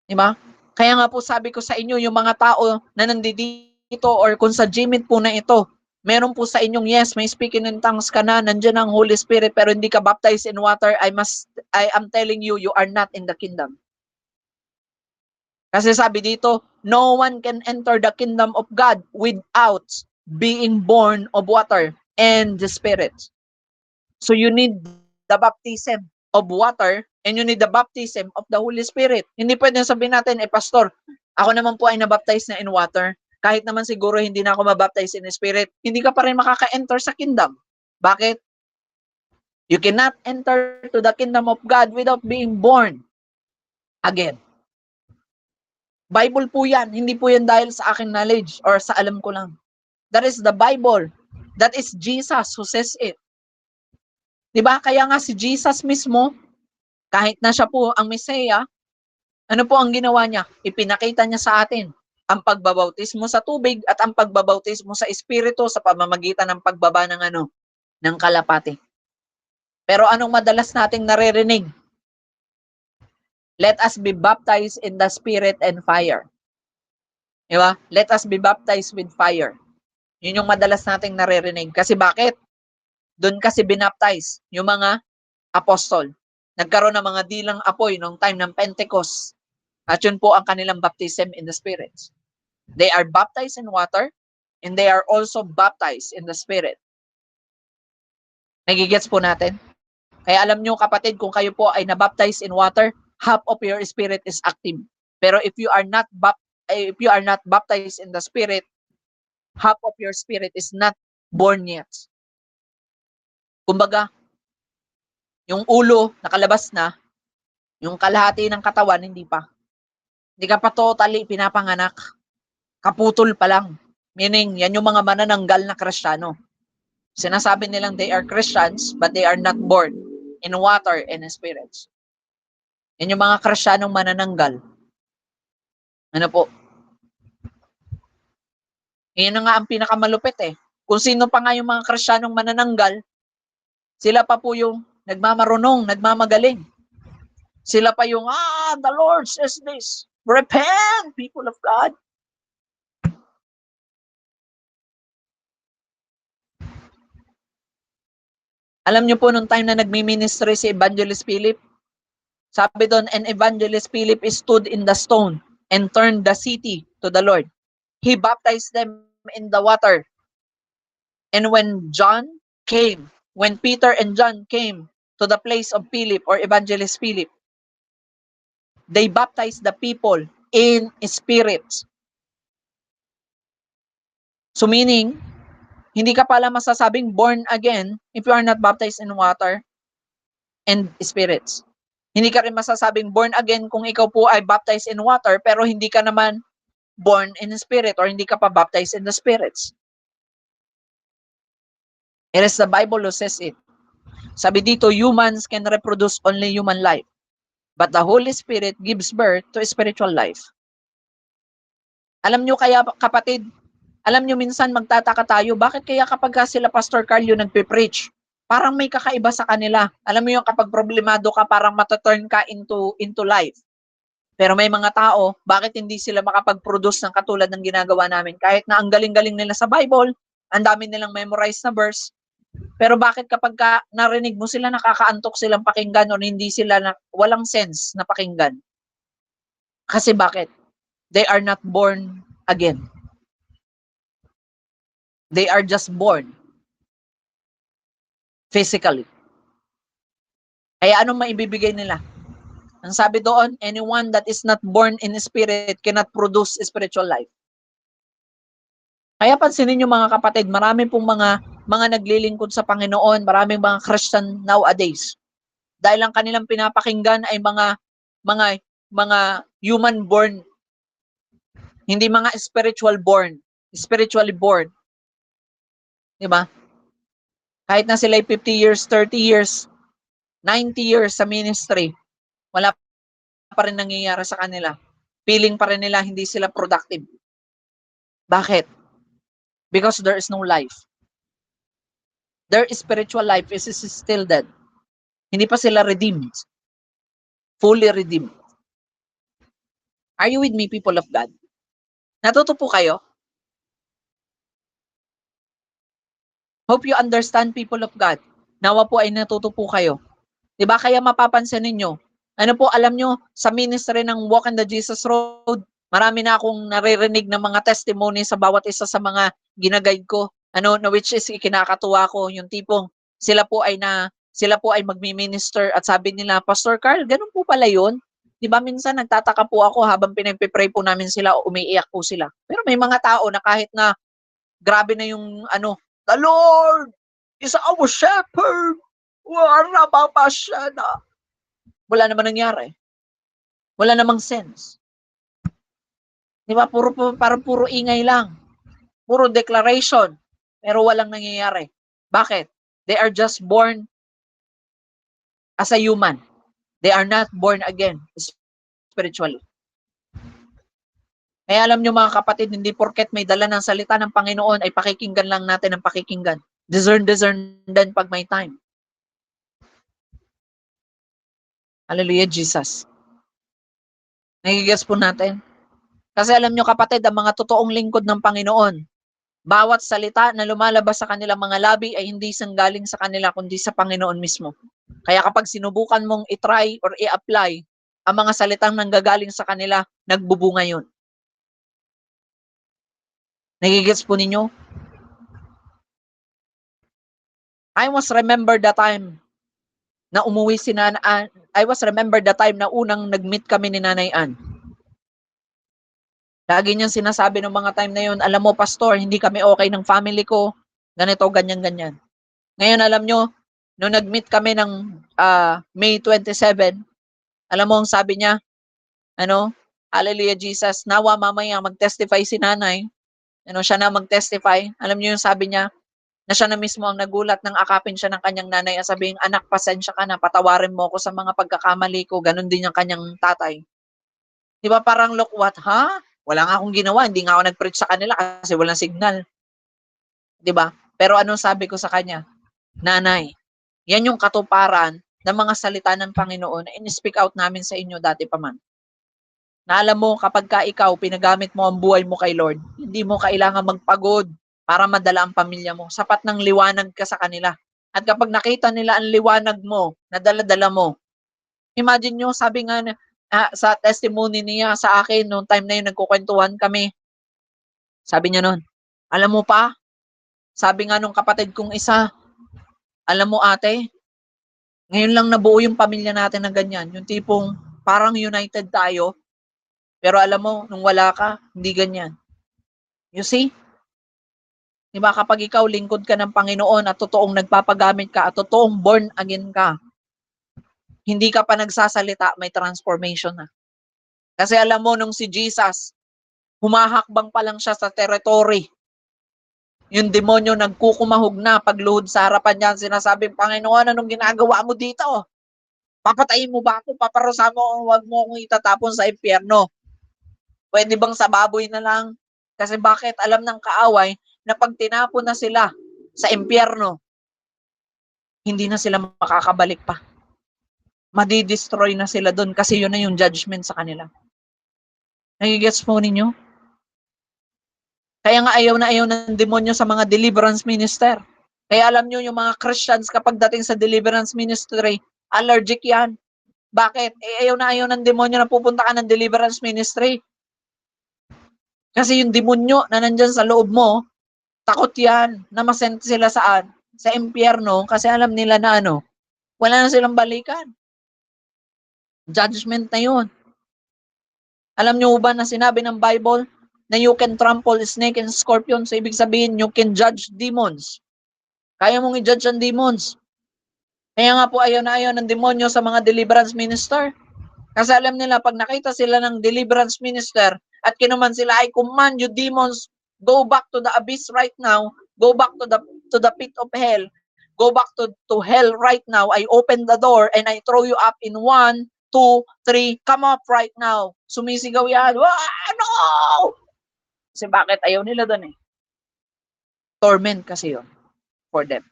Diba? Kaya nga po sabi ko sa inyo, yung mga tao na nandito or kung sa GMIT po na ito, meron po sa inyong, yes, may speaking in tongues ka na, nandiyan ang Holy Spirit, pero hindi ka baptized in water, I am telling you, you are not in the kingdom. Kasi sabi dito, no one can enter the kingdom of God without being born of water and the Spirit. So you need the baptism of water and you need the baptism of the Holy Spirit. Hindi pwedeng sabihin natin, pastor, ako naman po ay nabaptize na in water. Kahit naman siguro hindi na ako mabaptize in Spirit, hindi ka pa rin makaka-enter sa kingdom. Bakit? You cannot enter to the kingdom of God without being born again. Bible po yan. Hindi po yan dahil sa aking knowledge or sa alam ko lang. That is the Bible. That is Jesus who says it. Diba? Kaya nga si Jesus mismo, kahit na siya po ang Mesaya, ano po ang ginawa niya? Ipinakita niya sa atin ang pagbabautismo sa tubig at ang pagbabautismo sa Espiritu sa pamamagitan ng pagbaba ng kalapati. Pero anong madalas nating naririnig? Let us be baptized in the Spirit and fire. Diba? Let us be baptized with fire. Yun yung madalas nating naririnig. Kasi bakit? Doon kasi binaptize yung mga apostol. Nagkaroon ng mga dilang apoy noong time ng Pentecost. At yun po ang kanilang baptism in the Spirit. They are baptized in water and they are also baptized in the Spirit. Nagigets po natin? Kaya alam nyo kapatid, kung kayo po ay nabaptized in water, half of your spirit is active. Pero if you are not baptized in the Spirit, half of your spirit is not born yet. Kumbaga, yung ulo nakalabas na, yung kalahati ng katawan hindi pa. Hindi ka pa totally pinapanganak. Kaputol pa lang. Meaning, yan yung mga manananggal na Kristiyano. Sinasabi nilang they are Christians, but they are not born in water and in spirits. Yan yung mga Kristiyanong manananggal. Ano po? Yan na nga ang pinakamalupit eh. Kung sino pa nga yung mga Kristiyanong manananggal, sila pa po yung nagmamarunong, nagmamagaling. Sila pa yung, the Lord says this. Repent, people of God. Alam niyo po nung time na nagmi-ministry si Evangelist Philip, sabi doon, and Evangelist Philip stood in the stone and turned the city to the Lord. He baptized them in the water. And when Peter and John came to the place of Philip or Evangelist Philip, they baptized the people in spirit. So meaning, Hindi ka pala masasabing born again if you are not baptized in water and spirits. Hindi ka rin masasabing born again kung ikaw po ay baptized in water pero hindi ka naman born in spirit or hindi ka pa baptized in the spirits. It is the Bible who says it. Sabi dito, humans can reproduce only human life. But the Holy Spirit gives birth to a spiritual life. Alam nyo kaya kapatid, alam nyo minsan magtataka tayo, bakit kaya kapag sila Pastor Carl yung nagpe-preach, parang may kakaiba sa kanila. Alam mo yung kapag problemado ka, parang mataturn ka into life. Pero may mga tao, bakit hindi sila makapag-produce ng katulad ng ginagawa namin? Kahit na ang galing-galing nila sa Bible, ang dami nilang memorize na verse, pero bakit kapag narinig mo sila, nakakaantok silang pakinggan o hindi sila walang sense na pakinggan? Kasi bakit? They are not born again. They are just born physically. Kaya anong maibibigay nila? Ang sabi doon, anyone that is not born in spirit cannot produce spiritual life. Kaya pansinin niyo mga kapatid, marami pong mga naglilingkod sa Panginoon, maraming mga Christian nowadays. Dahil ang kanilang pinapakinggan ay mga human born, hindi mga spiritually born. 'Di ba? Kahit na sila 50 years, 30 years, 90 years sa ministry, wala pa rin nangyayari sa kanila. Feeling pa rin nila hindi sila productive. Bakit? Because there is no life. Their spiritual life is still dead. Hindi pa sila redeemed. Fully redeemed. Are you with me, people of God? Natuto po kayo? Hope you understand, people of God. Nawa po ay natuto po kayo. Diba? Kaya mapapansin ninyo, ano po, alam nyo, sa ministry ng Walk in the Jesus Road, marami na akong naririnig ng mga testimony sa bawat isa sa mga ginaguide ko, na which is ikinakatuwa ko, yung tipong sila po ay magmi-minister at sabi nila, Pastor Carl, ganun po pala yun. Diba minsan nagtataka po ako habang pinagpipray po namin sila, umiiyak po sila. Pero may mga tao na kahit na grabe na yung the Lord is our shepherd. Wala pa siya na. Wala naman nangyari. Wala namang sense. Di ba? Parang puro ingay lang. Puro declaration. Pero walang nangyayari. Bakit? They are just born as a human. They are not born again spiritually. Kaya alam nyo mga kapatid, hindi porket may dala ng salita ng Panginoon ay pakikinggan lang natin ang pakikinggan. Discern din pag may time. Hallelujah, Jesus. Nagigets po natin? Kasi alam nyo kapatid, ang mga totoong lingkod ng Panginoon, bawat salita na lumalabas sa kanilang mga labi ay hindi sanggaling sa kanila, kundi sa Panginoon mismo. Kaya kapag sinubukan mong itry or i-apply ang mga salitang nanggagaling sa kanila, nagbubunga yun. Nagigets po ninyo? I was remember the time na umuwi si Nanay. I was remember the time na unang nag-meet kami ni Nanay Ann. Lagi niyang sinasabi ng mga time na yun, alam mo pastor, hindi kami okay ng family ko, ganito, ganyan. Ngayon alam nyo, nung nag-meet kami ng May 27, alam mo ang sabi niya, Hallelujah Jesus, nawa mamaya mag-testify si Nanay, siya na mag-testify, alam niyo yung sabi niya, na siya na mismo ang nagulat nang akapin siya ng kanyang nanay at sabihin, anak, pasensya ka na, patawarin mo ako sa mga pagkakamali ko, ganun din yung kanyang tatay. Di ba parang look what, ha? Wala nga akong ginawa, hindi nga ako nag-preach sa kanila kasi walang signal. Di ba? Pero anong sabi ko sa kanya? Nanay, yan yung katuparan ng mga salita ng Panginoon na in-speak out namin sa inyo dati pa man. Na alam mo, kapag ka ikaw, pinagamit mo ang buhay mo kay Lord, hindi mo kailangan magpagod para madala ang pamilya mo. Sapat ng liwanag ka sa kanila. At kapag nakita nila ang liwanag mo, na dala-dala mo, imagine nyo, sabi nga sa testimony niya sa akin, noong time na yun, nagkukwentuhan kami. Sabi niya noon, alam mo pa, sabi nga nung kapatid kong isa, alam mo ate, ngayon lang nabuo yung pamilya natin na ganyan. Yung tipong parang united tayo, pero alam mo, nung wala ka, hindi ganyan. You see? Diba kapag ikaw lingkod ka ng Panginoon at totoong nagpapagamit ka at totoong born again ka, hindi ka pa nagsasalita, may transformation na. Kasi alam mo, nung si Jesus, humahakbang pa lang siya sa territory. Yung demonyo nagkukumahog na pagluhod sa harapan niya, sinasabing, Panginoon, anong ginagawa mo dito? Papatayin mo ba ako? Paparusa mo, huwag mo akong itatapon sa impyerno. Pwede bang sa baboy na lang? Kasi bakit? Alam ng kaaway na pag tinapon na sila sa impyerno, hindi na sila makakabalik pa. Madi-destroy na sila doon kasi yun na yung judgment sa kanila. Nagigets po ninyo? Kaya nga ayaw na ayaw ng demonyo sa mga deliverance minister. Kaya alam nyo, yung mga Christians kapag dating sa deliverance ministry, allergic yan. Bakit? Ayaw na ayaw ng demonyo na pupunta ka ng deliverance ministry. Kasi yung demonyo na nandyan sa loob mo, takot yan na masent sila saan? Sa impyerno kasi alam nila na wala na silang balikan. Judgment na yun. Alam nyo ba na sinabi ng Bible na you can trample snake and scorpion? So ibig sabihin, you can judge demons. Kaya mong i-judge ang demons. Kaya nga po ayaw na ayaw ng demonyo sa mga deliverance minister. Kasi alam nila, pag nakita sila ng deliverance minister at kinuman sila, I command you demons, go back to the abyss right now, go back to the pit of hell, go back to hell right now, I open the door and I throw you up in 1, 2, 3, come up right now. Sumisigaw yan, no! Kasi bakit ayaw nila doon eh? Torment kasi yun for them.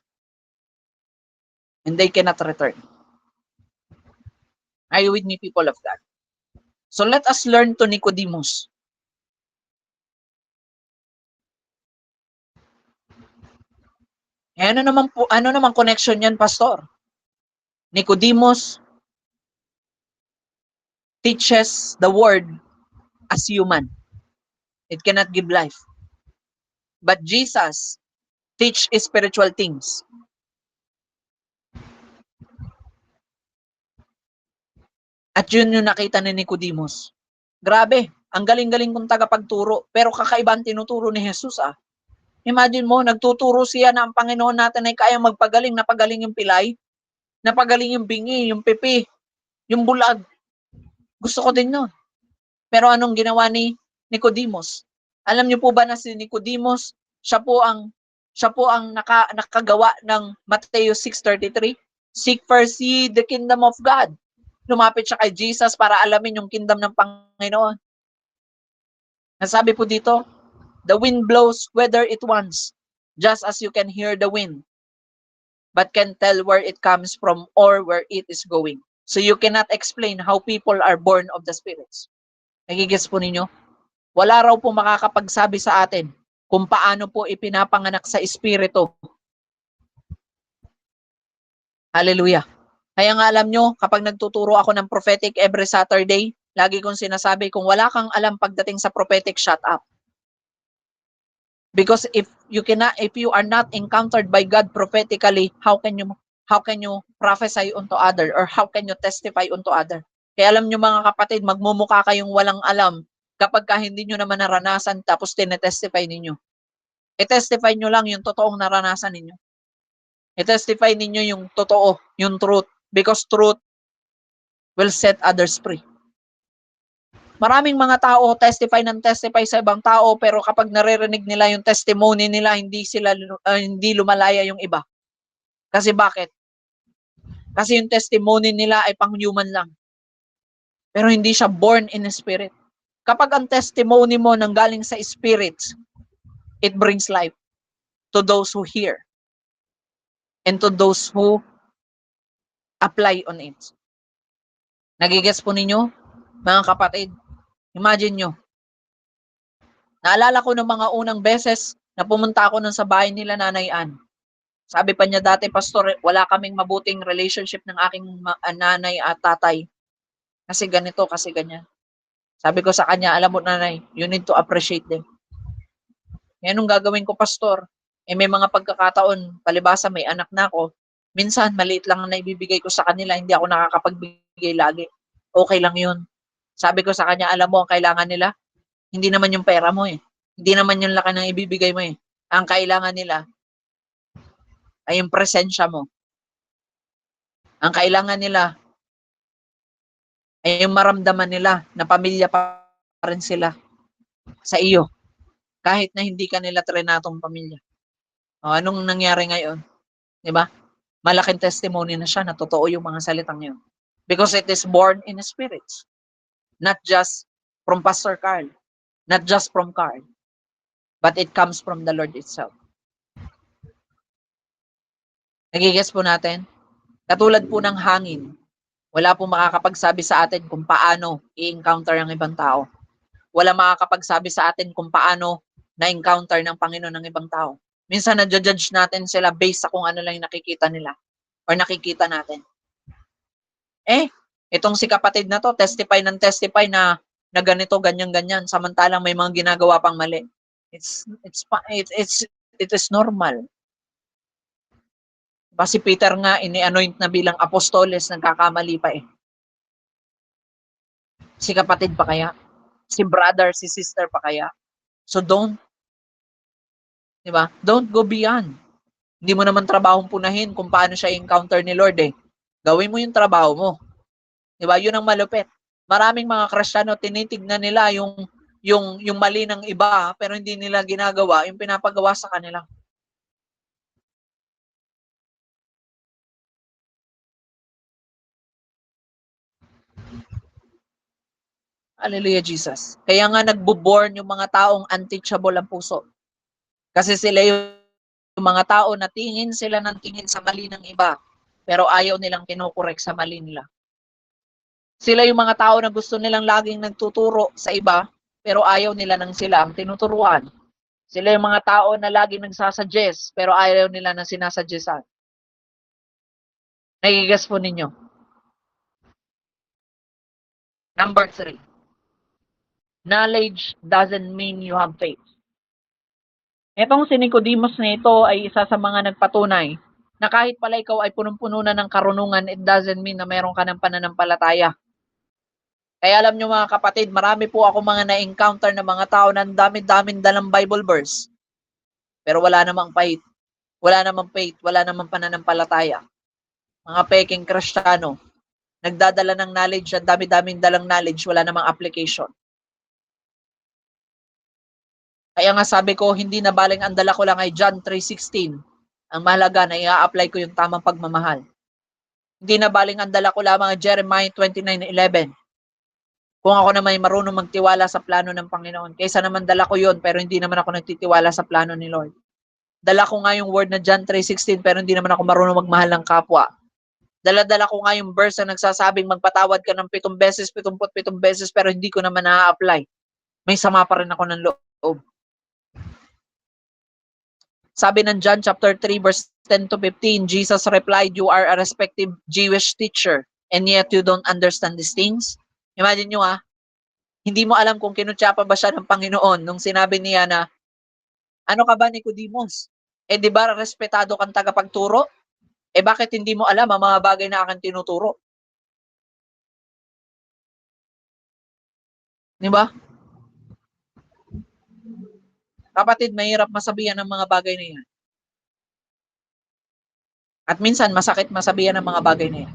And they cannot return. Are you with me, people of God? So let us learn to Nicodemus. Ano naman connection yan, Pastor? Nicodemus teaches the word as human. It cannot give life. But Jesus teach spiritual things. At yun yung nakita ni Nicodemus. Grabe, ang galing-galing kong tagapagturo, pero kakaiba ang tinuturo ni Jesus Imagine mo, nagtuturo siya na ang Panginoon natin ay kayang magpagaling, napagaling yung pilay, napagaling yung bingi, yung pipi, yung bulag. Gusto ko din nun. Pero anong ginawa ni Nicodemus? Alam niyo po ba na si Nicodemus, siya po ang nakagawa ng Matthew 6:33? Seek first ye the kingdom of God. Lumapit siya kay Jesus para alamin yung kingdom ng Panginoon. Nasabi po dito, the wind blows whether it wants, just as you can hear the wind, but can tell where it comes from or where it is going. So you cannot explain how people are born of the spirits. Nagigets po ninyo? Wala raw po makakapagsabi sa atin kung paano po ipinapanganak sa espiritu. Hallelujah. Kaya nga alam nyo, kapag nagtuturo ako ng prophetic every Saturday, lagi kong sinasabi, kung wala kang alam pagdating sa prophetic, shut up. Because if you are not encountered by God prophetically, how can you prophesy unto other or how can you testify unto other? Kaya alam nyo mga kapatid, magmumukha kayong walang alam kapag hindi nyo naman naranasan tapos tinetestify ninyo. I-testify nyo lang yung totoong naranasan ninyo. I-testify ninyo yung totoo, yung truth. Because truth will set others free. Maraming mga tao testify sa ibang tao pero kapag naririnig nila yung testimony nila, hindi lumalaya yung iba. Kasi bakit? Kasi yung testimony nila ay pang-human lang. Pero hindi siya born in a spirit. Kapag ang testimony mo nanggaling sa spirit, it brings life to those who hear and to those who apply on it. Nagigets po ninyo, mga kapatid? Imagine nyo, naalala ko ng mga unang beses na pumunta ako nun sa bahay nila Nanay Ann. Sabi pa niya dati, Pastor, wala kaming mabuting relationship ng aking nanay at tatay. Kasi ganito, kasi ganyan. Sabi ko sa kanya, alam mo nanay, you need to appreciate them. Yan ang gagawin ko, Pastor. May mga pagkakataon, palibasa may anak na ako. Minsan, maliit lang na ibibigay ko sa kanila, hindi ako nakakapagbigay lagi. Okay lang yun. Sabi ko sa kanya, alam mo, ang kailangan nila, hindi naman yung pera mo Hindi naman yung laki ng ibibigay mo Ang kailangan nila ay yung presensya mo. Ang kailangan nila ay yung maramdaman nila na pamilya pa rin sila sa iyo. Kahit na hindi ka nila trinatong pamilya. O, anong nangyari ngayon? Di ba? Malaking testimony na siya na totoo yung mga salitang yun. Because it is born in the spirits. Not just from Pastor Carl. Not just from Carl. But it comes from the Lord itself. Nagigets po natin? Katulad po ng hangin. Wala pong makakapagsabi sa atin kung paano i-encounter ang ibang tao. Wala makakapagsabi sa atin kung paano na-encounter ng Panginoon ng ibang tao. Minsan na-judge natin sila based sa kung ano lang yung nakikita nila or nakikita natin. Itong si kapatid na to, testify na ganito, ganyan-ganyan, samantalang may mga ginagawa pang mali. It is normal. Diba si Peter nga, ini-anoint na bilang apostoles, nagkakamali pa eh. Si kapatid pa kaya? Si brother, si sister pa kaya? So diba? Don't go beyond. Hindi mo naman trabahong punahin kung paano siya encounter ni Lord eh. Gawin mo yung trabaho mo. Diba? Yun ang malupit. Maraming mga Kristiyano, tinitignan nila yung mali ng iba, pero hindi nila ginagawa yung pinapagawa sa kanila. Hallelujah, Jesus. Kaya nga nagbo-born yung mga taong unteachable ang puso. Kasi sila yung mga tao na tingin sila ng tingin sa mali ng iba, pero ayaw nilang kinokorek sa mali nila. Sila yung mga tao na gusto nilang laging nagtuturo sa iba, pero ayaw nila nang sila ang tinuturuan. Sila yung mga tao na laging nagsasuggest, pero ayaw nila nang sinasuggestan. Nagigas po ninyo. Number 3. Knowledge doesn't mean you have faith. Itong si Nicodemus na ito ay isa sa mga nagpatunay na kahit pala ikaw ay punong-puno na ng karunungan, it doesn't mean na meron ka ng pananampalataya. Kaya alam nyo mga kapatid, marami po ako mga na-encounter na mga tao na dami-daming dalang Bible verse. Pero wala namang faith. Wala namang faith. Wala namang pananampalataya. Mga peking Kristiyano, nagdadala ng knowledge at dami-daming dalang knowledge, wala namang application. Kaya nga sabi ko, hindi na baling ang dala ko lang ay John 3:16. Ang mahalaga na i-apply ko yung tamang pagmamahal. Hindi na baling ang dala ko lamang ay Jeremiah 29:11. Kung ako naman ay marunong magtiwala sa plano ng Panginoon, kaysa naman dala ko yun, pero hindi naman ako nagtitiwala sa plano ni Lord. Dala ko nga yung word na John 3:16, pero hindi naman ako marunong magmahal ng kapwa. Dala-dala ko nga yung verse na nagsasabing magpatawad ka ng 7 beses, 77 beses, pero hindi ko naman na-apply. May sama pa rin ako ng loob. Sabi ng John chapter 3 verse 10 to 15, Jesus replied, "You are a respected Jewish teacher, and yet you don't understand these things." Imagine nyo hindi mo alam kung kinutsapa ba siya ng Panginoon nung sinabi niya na, ano ka ba Nicodemus? Di ba respetado kang tagapagturo? Bakit hindi mo alam ang mga bagay na aking tinuturo? Di ba? Kapatid, mahirap masabihan ng mga bagay na yan. At minsan, masakit masabihan ng mga bagay na yan.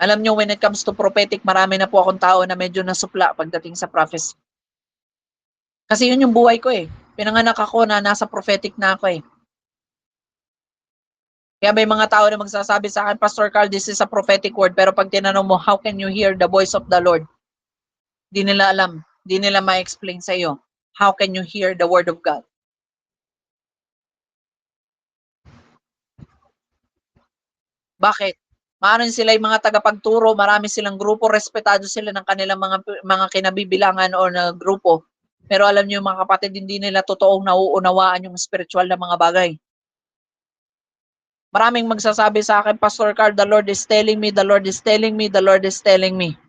Alam nyo, when it comes to prophetic, marami na po akong tao na medyo nasupla pagdating sa prophecy. Kasi yun yung buhay ko eh. Pinanganak ako na nasa prophetic na ako eh. Kaya may mga tao na magsasabi sa akin, Pastor Carl, this is a prophetic word. Pero pag tinanong mo, how can you hear the voice of the Lord? Di nila alam. Di nila ma-explain sa iyo. How can you hear the word of God? Bakit? Maaaring sila yung mga tagapagturo, marami silang grupo, respetado sila ng kanilang mga kinabibilangan o na grupo. Pero alam niyo mga kapatid, hindi nila totoong nauunawaan yung spiritual na mga bagay. Maraming magsasabi sa akin, Pastor Carl, the Lord is telling me, the Lord is telling me, the Lord is telling me.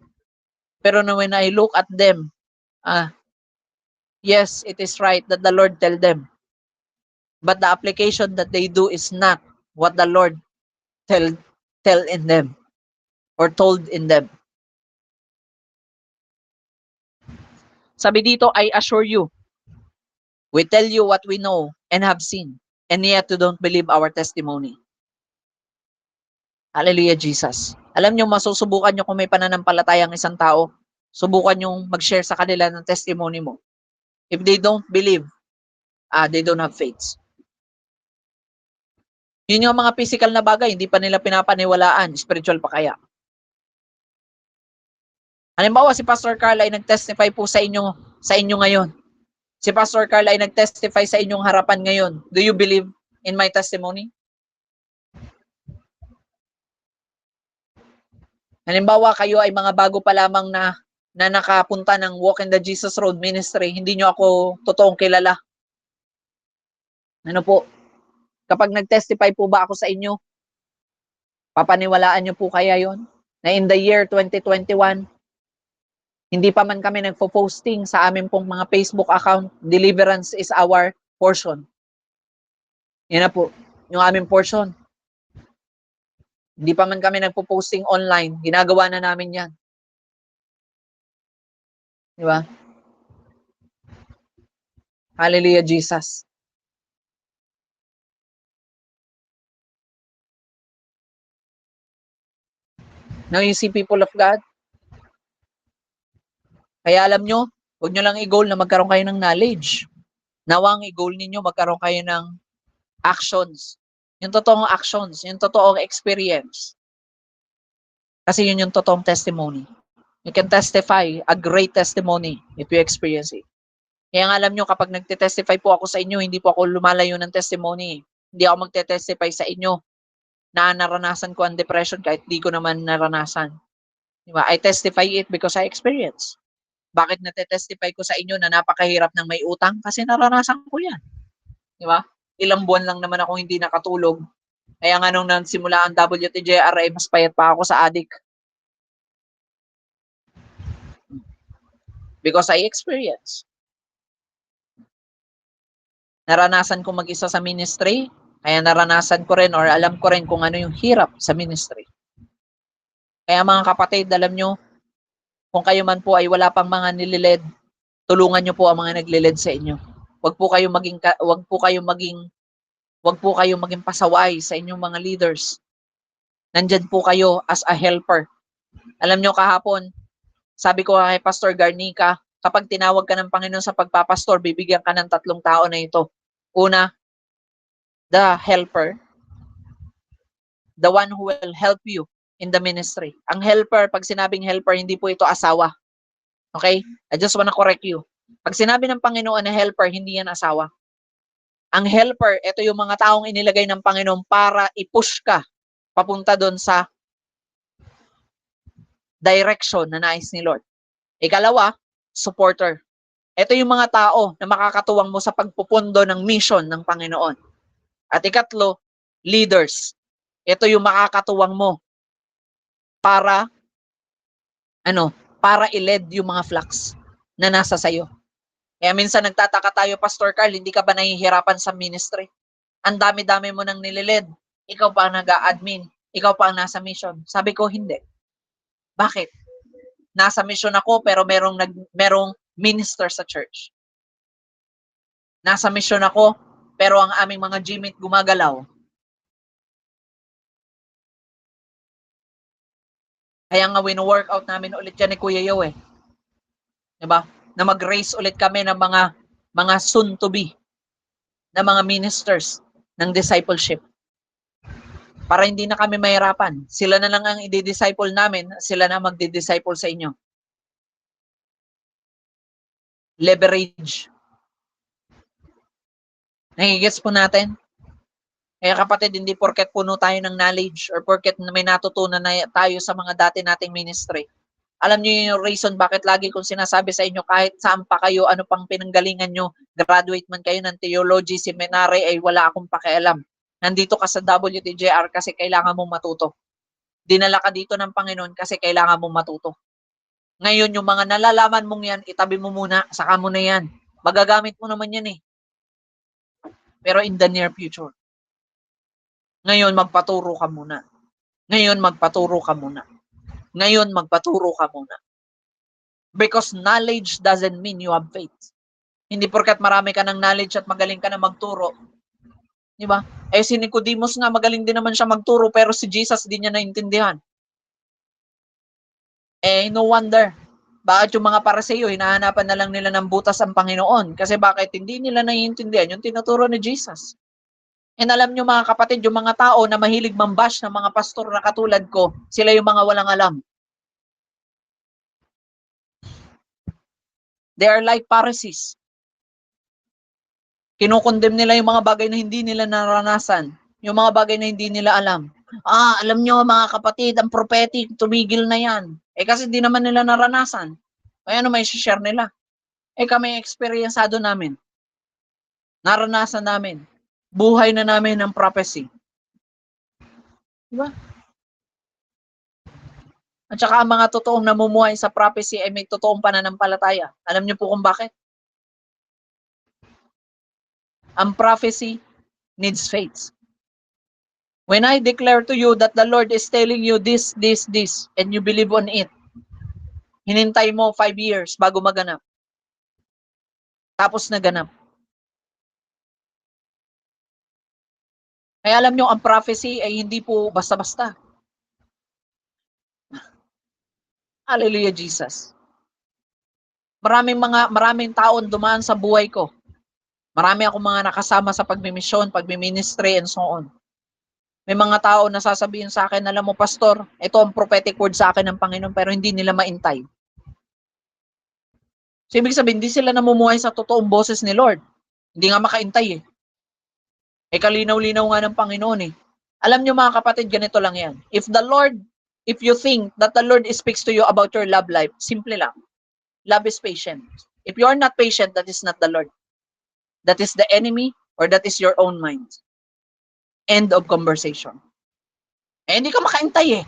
Pero when I look at them, yes, it is right that the Lord tell them. But the application that they do is not what the Lord tell in them or told in them. Sabi dito, I assure you, we tell you what we know and have seen, and yet you don't believe our testimony. Hallelujah, Jesus. Alam nyo, masusubukan nyo kung may pananampalatayang isang tao, subukan nyo mag-share sa kanila ng testimony mo. If they don't believe, they don't have faith. Yun yung mga physical na bagay, hindi pa nila pinapaniwalaan, spiritual pa kaya. Halimbawa, si Pastor Carl ay nag-testify po sa inyo ngayon. Si Pastor Carl ay nag-testify sa inyong harapan ngayon. Do you believe in my testimony? Halimbawa, kayo ay mga bago pa lamang na nakapunta ng Walk in the Jesus Road Ministry, hindi nyo ako totoong kilala. Ano po? Kapag nag-testify po ba ako sa inyo, papaniwalaan nyo po kaya yon? Na in the year 2021, hindi pa man kami nagpo-posting sa amin pong mga Facebook account, deliverance is our portion. Yan na po, yung aming portion. Hindi pa man kami nagpo-posting online, ginagawa na namin yan. Di ba? Hallelujah, Jesus. Now you see, people of God, kaya alam nyo, huwag nyo lang i-goal na magkaroon kayo ng knowledge. Nawang i-goal ninyo, magkaroon kayo ng actions. Yung totoong actions, yung totoong experience. Kasi yun yung totoong testimony. You can testify a great testimony if you experience it. Kaya nga alam nyo, kapag nagte-testify po ako sa inyo, hindi po ako lumalayo ng testimony. Hindi ako magte-testify sa inyo na naranasan ko ang depression kahit di ko naman naranasan. Diba? I testify it because I experience. Bakit nate-testify ko sa inyo na napakahirap ng may utang? Kasi naranasan ko yan. Diba? Ilang buwan lang naman ako hindi nakatulog. Kaya nga nung nagsimula ang WTJR ay mas payat pa ako sa adik. Because I experience. Naranasan ko mag-isa sa ministry, kaya naranasan ko rin or alam ko rin kung ano yung hirap sa ministry. Kaya mga kapatid, alam nyo, kung kayo man po ay wala pang mga nililed, tulungan nyo po ang mga nagliled sa inyo. Wag po kayong maging pasaway sa inyong mga leaders. Nandyan po kayo as a helper. Alam nyo kahapon, sabi ko kay Pastor Garnica, kapag tinawag ka ng Panginoon sa pagpapastor, bibigyan ka ng 3 tao na ito. Una, the helper, the one who will help you in the ministry. Ang helper, pag sinabing helper, hindi po ito asawa. Okay? I just wanna correct you. Pag sinabi ng Panginoon na helper, hindi yan asawa. Ang helper, ito yung mga taong inilagay ng Panginoon para i-push ka papunta doon sa direction na nais ni Lord. Ikalawa, supporter. Ito yung mga tao na makakatuwang mo sa pagpupundo ng mission ng Panginoon. At ikatlo, leaders. Ito yung makakatuwang mo para i-lead yung mga flocks na nasa sayo. Kaya minsan nagtataka tayo, Pastor Carl, hindi ka ba nahihirapan sa ministry? Ang dami-dami mo nang nililid. Ikaw pa ang nag-a-admin. Ikaw pa ang nasa mission. Sabi ko, hindi. Bakit? Nasa mission ako pero merong minister sa church. Nasa mission ako pero ang aming mga GMIT gumagalaw. Kaya nga wino-workout namin ulit yan ni Kuya Yo eh. Diba? Na mag-raise ulit kami ng mga soon to be na mga ministers ng discipleship. Para hindi na kami mahirapan. Sila na lang ang i-disciple namin, sila na magdi-disciple sa inyo. Leverage. Nagigets po natin? Kaya kapatid, hindi porket puno tayo ng knowledge or porket may natutunan na tayo sa mga dati nating ministry. Alam niyo yung reason bakit lagi kong sinasabi sa inyo kahit saan pa kayo, ano pang pinanggalingan nyo, graduate man kayo ng theology, seminary, ay wala akong pakialam. Nandito ka sa WTJR kasi kailangan mong matuto. Dinala ka dito ng Panginoon kasi kailangan mong matuto. Ngayon, yung mga nalalaman mong yan, itabi mo muna, saka mo na yan. Magagamit mo naman yan eh. Pero in the near future. Ngayon, magpaturo ka muna. Ngayon, magpaturo ka muna. Because knowledge doesn't mean you have faith. Hindi porkat marami ka ng knowledge at magaling ka na magturo. Di ba? Eh si Nicodemus nga, magaling din naman siya magturo, pero si Jesus di niya naintindihan. Eh, no wonder. Bakit yung mga Pariseo, hinahanapan na lang nila ng butas ang Panginoon? Kasi bakit hindi nila naiintindihan yung tinuturo ni Jesus? And alam nyo mga kapatid, yung mga tao na mahilig mambash ng mga pastor na katulad ko, sila yung mga walang alam. They are like Pharisees. Kinukondem nila yung mga bagay na hindi nila naranasan. Yung mga bagay na hindi nila alam. Alam nyo mga kapatid, ang prophetic, tumigil na yan. Eh kasi hindi naman nila naranasan. Kaya ano may share nila? Eh kami eksperyensado namin. Naranasan namin. Buhay na namin ng prophecy. Diba? At saka ang mga totoong namumuhay sa prophecy ay may totoong pananampalataya. Alam niyo po kung bakit? Ang prophecy needs faith. When I declare to you that the Lord is telling you this, and you believe on it, hinintay mo 5 years bago maganap. Tapos naganap. Kaya alam nyo, ang prophecy ay hindi po basta-basta. Hallelujah, Jesus. Maraming taon dumaan sa buhay ko. Marami akong mga nakasama sa pagmimisyon, pagmiministry, and so on. May mga tao na sasabihin sa akin, alam mo, Pastor, ito ang prophetic word sa akin ng Panginoon, pero hindi nila maintay. So, ibig sabihin, hindi sila namumuhay sa totoong boses ni Lord. Hindi nga makaintay eh. Eh, kalinaw-linaw nga ng Panginoon eh. Alam nyo mga kapatid, ganito lang yan. If you think that the Lord speaks to you about your love life, simple lang. Love is patient. If you are not patient, that is not the Lord. That is the enemy or that is your own mind. End of conversation. Eh, hindi ka makaintay eh.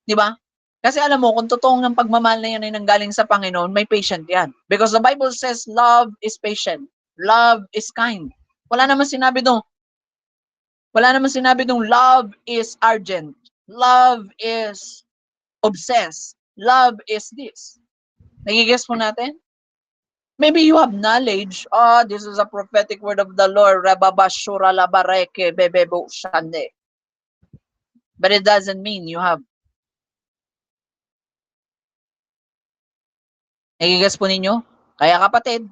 Di ba? Kasi alam mo, kung totoong ng pagmamahal na yan ay nanggaling sa Panginoon, may patient yan. Because the Bible says, love is patient. Love is kind. Wala naman sinabi dong love is urgent. Love is obsessed. Love is this. Nagigess po natin? Maybe you have knowledge. This is a prophetic word of the Lord. Rababashura labareke bebebo shande. But it doesn't mean you have. Nagigess po ninyo? Kaya kapatid,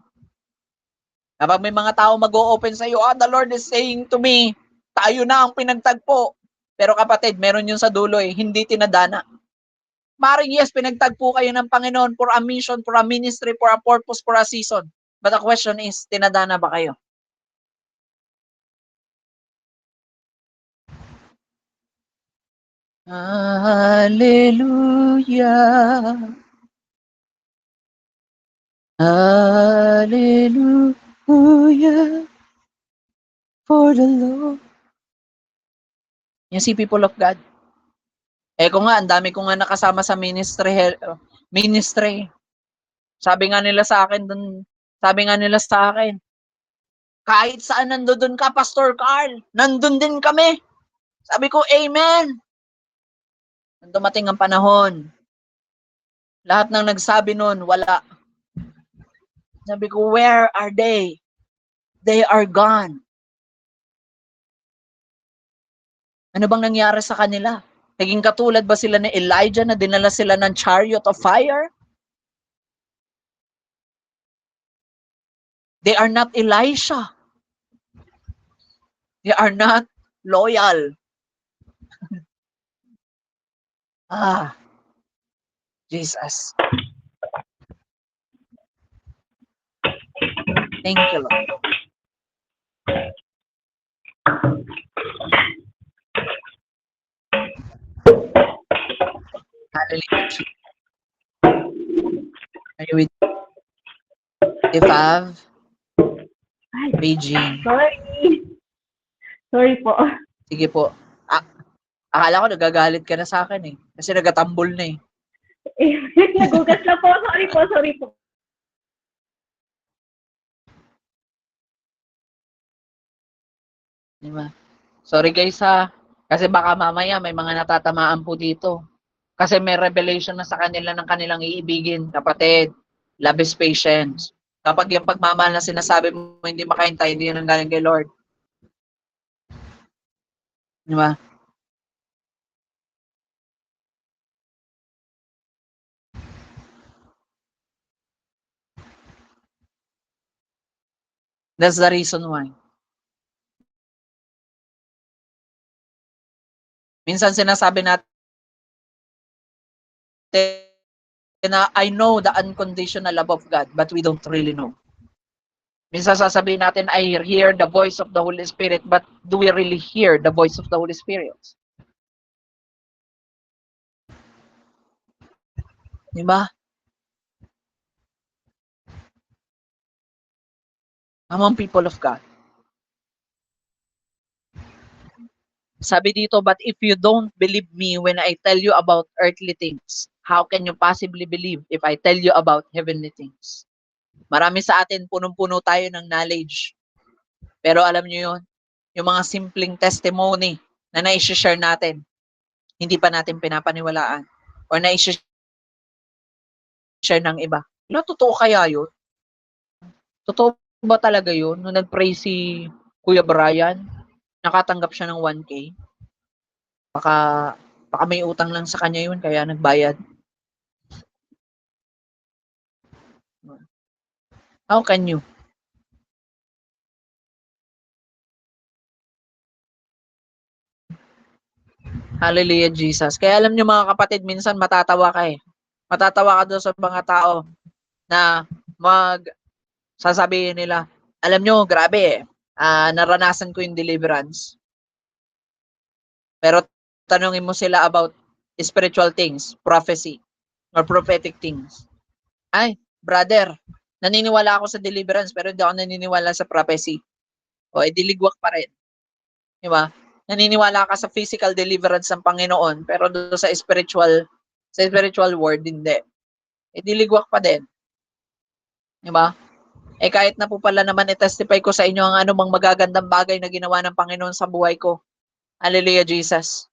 kapag may mga tao mag-o-open sa iyo, the Lord is saying to me, tayo na ang pinagtagpo. Pero kapatid, meron yun sa dulo eh, hindi tinadana. Maring yes, pinagtagpo kayo ng Panginoon for a mission, for a ministry, for a purpose, for a season. But the question is, tinadana ba kayo? Hallelujah. Hallelujah. For the Lord. Yung si people of God. Eh ko nga, ang dami ko nga nakasama sa ministry. Sabi nga nila sa akin, kahit saan nandoon ka, Pastor Carl, nandun din kami. Sabi ko, amen. Nang dumating ang panahon, lahat ng nagsabi nun, wala. Sabi ko, where are they? They are gone. Ano bang nangyari sa kanila? Naging katulad ba sila ni Elijah na dinala sila ng chariot of fire? They are not Elisha. They are not loyal. Jesus. Thank you, Lord. Hallelujah. Are you with Fav? Beijing. Sorry po. Sige po. Akala ko nagagalit ka na sa akin eh. Kasi nagatambol na eh. Nagugas na po. Sorry po. Diba? Sorry guys ha. Kasi baka mamaya may mga natatamaan po dito. Kasi may revelation na sa kanila ng kanilang iibigin, kapatid. Love is patience. Kapag yung pagmamahal na sinasabi mo hindi makahintay, hindi yun ang galing kay Lord. Di ba? That's the reason why. Minsan sinasabi natin na I know the unconditional love of God, but we don't really know. Minsan sasabihin natin, I hear the voice of the Holy Spirit, but do we really hear the voice of the Holy Spirit? Di ba? Among people of God. Sabi dito, but if you don't believe me when I tell you about earthly things, how can you possibly believe if I tell you about heavenly things? Marami sa atin, punong-puno tayo ng knowledge. Pero alam niyo yun, yung mga simpleng testimony na na-share natin, hindi pa natin pinapaniwalaan or na-share ng iba. Wala, totoo kaya yun? Totoo ba talaga yun? Nung nag-pray si Kuya Brian, nakatanggap siya ng 1K. Baka may utang lang sa kanya yun, kaya nagbayad. How can you? Hallelujah, Jesus. Kaya alam niyo mga kapatid, minsan matatawa ka eh. Matatawa ka doon sa mga tao na sasabihin nila, alam niyo, grabe eh, naranasan ko yung deliverance. Pero tanungin mo sila about spiritual things, prophecy, or prophetic things. Ay, brother, naniniwala ako sa deliverance pero hindi ako naniniwala sa prophecy. O, diligwak pa rin. Di ba? Naniniwala ka sa physical deliverance ng Panginoon pero doon sa spiritual world, hindi. Diligwak pa din. Di ba? Kahit na po pala naman i-testify ko sa inyo ang anumang magagandang bagay na ginawa ng Panginoon sa buhay ko. Hallelujah, Jesus.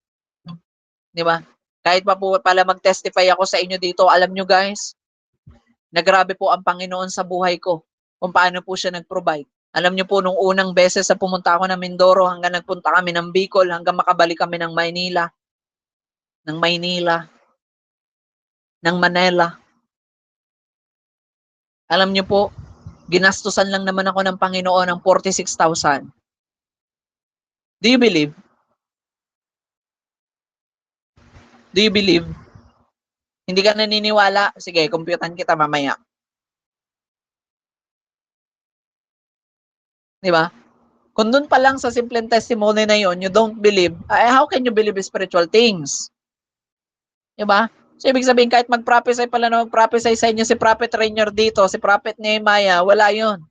Di ba? Kahit pa po pala mag-testify ako sa inyo dito, alam nyo guys, na grabe po ang Panginoon sa buhay ko kung paano po siya nag-provide. Alam niyo po, nung unang beses na pumunta ako ng Mindoro hanggang nagpunta kami ng Bicol, hanggang makabalik kami ng Maynila, ng Manila. Alam niyo po, ginastusan lang naman ako ng Panginoon ng 46,000. Do you believe? Do you believe? Hindi ka naniniwala? Sige, computan kita mamaya. Di ba? Kung doon pa lang sa simpleng testimony na yon, you don't believe, how can you believe in spiritual things? Di ba? So, ibig sabihin, kahit mag-prophesy pala na mag-prophesy sa inyo si Prophet Rainier dito, si Prophet Nehemiah, wala yon.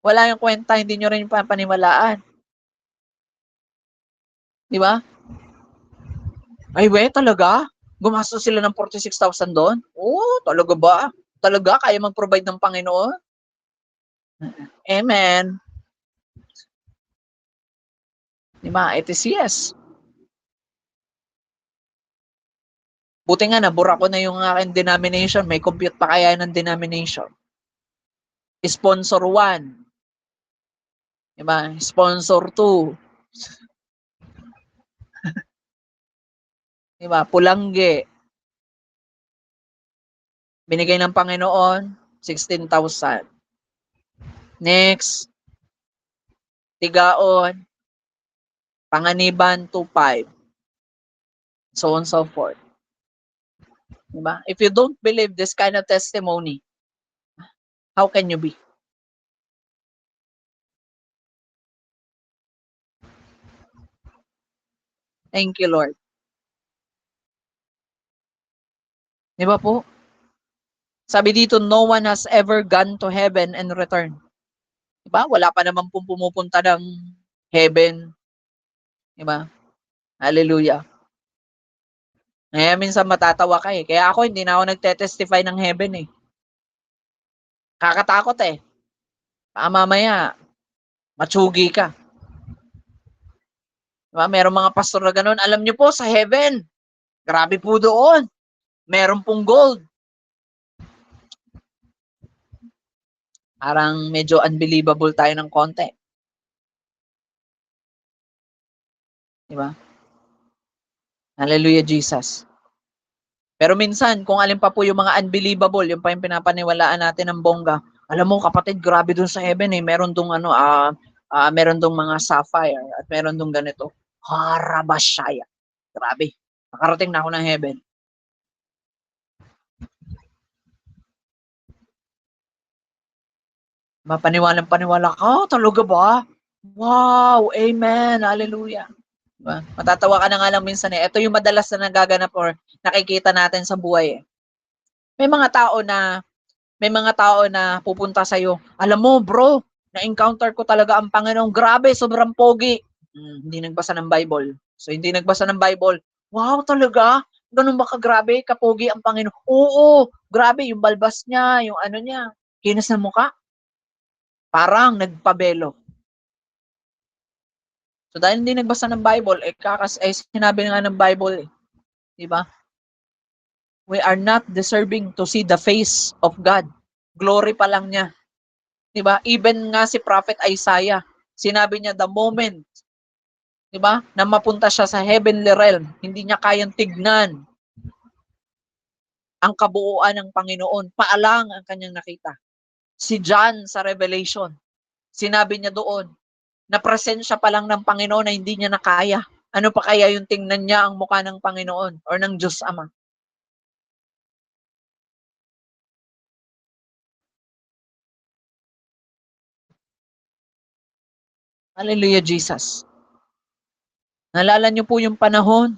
Wala yung kwenta, hindi nyo rin papaniwalaan. Di ba? Ay, talaga? Gumastos sila ng 46,000 doon? Oo, talaga ba? Talaga, kaya mag-provide ng Panginoon? Amen. Di ba? It is yes. Buti nga, nabura ko na yung aking denomination. May compute pa kaya ng denomination. Sponsor 1. Diba? Sponsor 2. Diba? Pulangge. Binigay ng Panginoon, 16,000. Next. Tigaon. Panganiban, 2,500. So on so forth. Diba? If you don't believe this kind of testimony, how can you be? Thank you, Lord. Di ba po? Sabi dito, no one has ever gone to heaven and returned. Diba? Wala pa naman pong pumupunta ng heaven. Diba? Hallelujah. Kaya minsan matatawa ka eh. Kaya ako, hindi na ako nagte-testify ng heaven eh. Kakatakot eh. Mamaya, matsugi ka. Diba? Merong mga pastor na ganun. Alam nyo po, sa heaven, Grabe po doon. Meron pong gold. Parang medyo unbelievable tayo ng konti. Di ba? Hallelujah, Jesus. Pero minsan, kung alin pa po yung mga unbelievable, yung pa yung pinapaniwalaan natin ng bongga, alam mo kapatid, grabe dun sa heaven eh. Meron dong meron dong mga sapphire at meron dong ganito. Harabashaya. Grabe. Nakarating na ako ng heaven. Mapaniwalang-paniwala ka, talaga ba? Wow, amen, hallelujah. Diba? Matatawa ka na nga lang minsan eh. Ito yung madalas na nagaganap or nakikita natin sa buhay eh. May mga tao na pupunta sa iyo. Alam mo, bro, na-encounter ko talaga ang Panginoon. Grabe, sobrang pogi. Hindi nagbasa ng Bible. So hindi nagbasa ng Bible. Wow, talaga? Ganun ba kagrabe, kapogi ang Panginoon? Oo, grabe yung balbas niya, yung ano niya. Kinis ng mukha. Parang nagpabelo. So dahil hindi nagbasa ng Bible, sinabi nga ng Bible, di ba? We are not deserving to see the face of God. Glory pa lang niya. Di ba? Even nga si Prophet Isaiah, sinabi niya the moment, di ba, na mapunta siya sa heavenly realm, hindi niya kayang tignan ang kabuuan ng Panginoon. Paalang ang kanyang nakita. Si John sa Revelation, sinabi niya doon, na presensya pa lang ng Panginoon na hindi niya nakaya. Ano pa kaya yung tingnan niya ang mukha ng Panginoon or ng Diyos Ama? Hallelujah, Jesus. Nalala niyo po yung panahon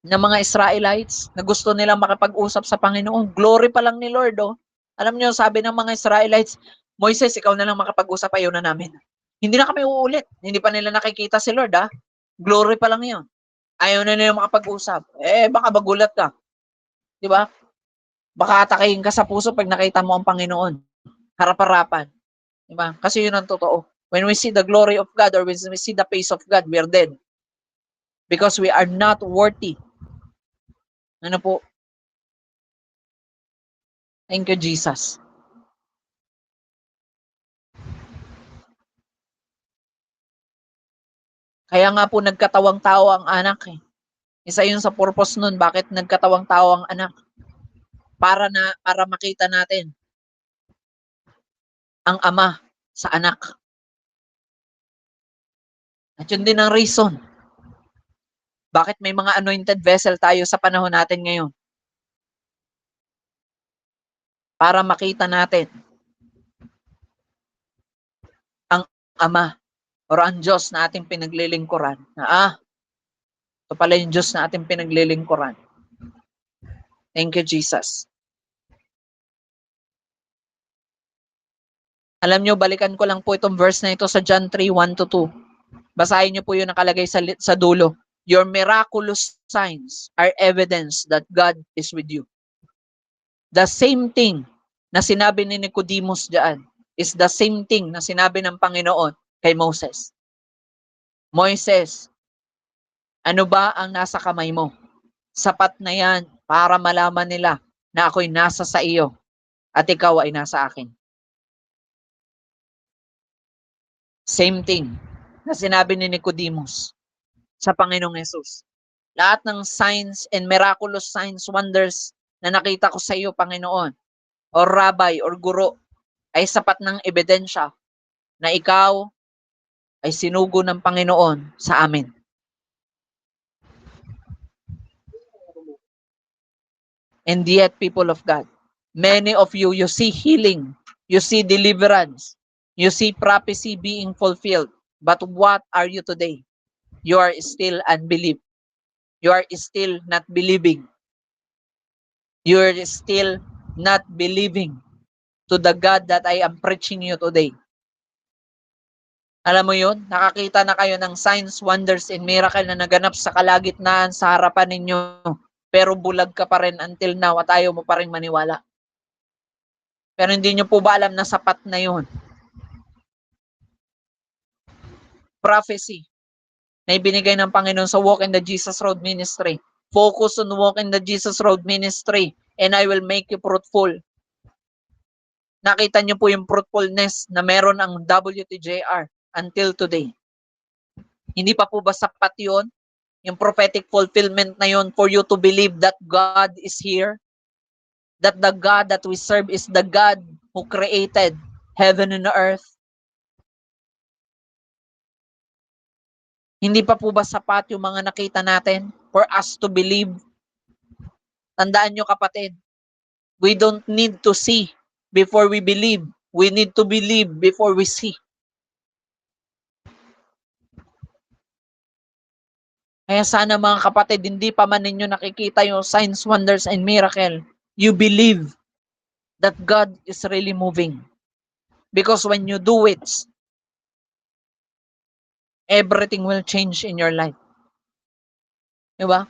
ng mga Israelites na gusto nilang makipag-usap sa Panginoon. Glory pa lang ni Lord, oh. Alam niyo, sabi ng mga Israelites, Moises, ikaw na lang makapag-usap, ayaw na namin. Hindi na kami uulit. Hindi pa nila nakikita si Lord, ah. Glory pa lang yun. Ayaw na nila makapag-usap. Baka magulat ka. Di ba? Baka atakihin ka sa puso pag nakita mo ang Panginoon. Harap-harapan. Di ba? Kasi yun ang totoo. When we see the glory of God or when we see the face of God, we are dead. Because we are not worthy. Ano po? Thank you, Jesus. Kaya nga po nagkatawang tao ang anak eh. Isa yun sa purpose nun, bakit nagkatawang tao ang anak. Para makita natin ang ama sa anak. At yun din ang reason. Bakit may mga anointed vessel tayo sa panahon natin ngayon? Para makita natin ang ama or ang Diyos na ating pinaglilingkuran. Ito pala yung Diyos na ating pinaglilingkuran. Thank you, Jesus. Alam nyo, balikan ko lang po itong verse na ito sa John 3, 1-2. Basahin nyo po yung nakalagay sa dulo. Your miraculous signs are evidence that God is with you. The same thing na sinabi ni Nicodemus diyan is the same thing na sinabi ng Panginoon kay Moses. Moises, ano ba ang nasa kamay mo? Sapat na yan para malaman nila na ako'y nasa sa iyo at ikaw ay nasa akin. Same thing na sinabi ni Nicodemus sa Panginoong Yesus. Lahat ng signs and miraculous signs, wonders na nakita ko sa iyo, Panginoon, or rabbi, or guro, ay sapat ng ebidensya na ikaw ay sinugo ng Panginoon sa amin. And yet, people of God, many of you, you see healing, you see deliverance, you see prophecy being fulfilled. But what are you today? You are still unbelief. You are still not believing. You are still not believing to the God that I am preaching you today. Alam mo yun? Nakakita na kayo ng signs, wonders, and miracle na naganap sa kalagitnaan sa harapan ninyo. Pero bulag ka pa rin until now at ayaw mo pa rin maniwala. Pero hindi nyo po ba alam na sapat na yun? Prophecy na ibinigay ng Panginoon sa Walk in the Jesus Road Ministry. Focus on walking the Jesus Road Ministry and I will make you fruitful. Nakita niyo po yung fruitfulness na meron ang WTJR until today. Hindi pa po ba sapat yun? Yung prophetic fulfillment na yun for you to believe that God is here? That the God that we serve is the God who created heaven and earth? Hindi pa po ba sapat yung mga nakita natin for us to believe? Tandaan nyo kapatid, we don't need to see before we believe. We need to believe before we see. Kaya sana mga kapatid, hindi pa man ninyo nakikita yung signs, wonders, and miracle. You believe that God is really moving. Because when you do it, everything will change in your life. Diba?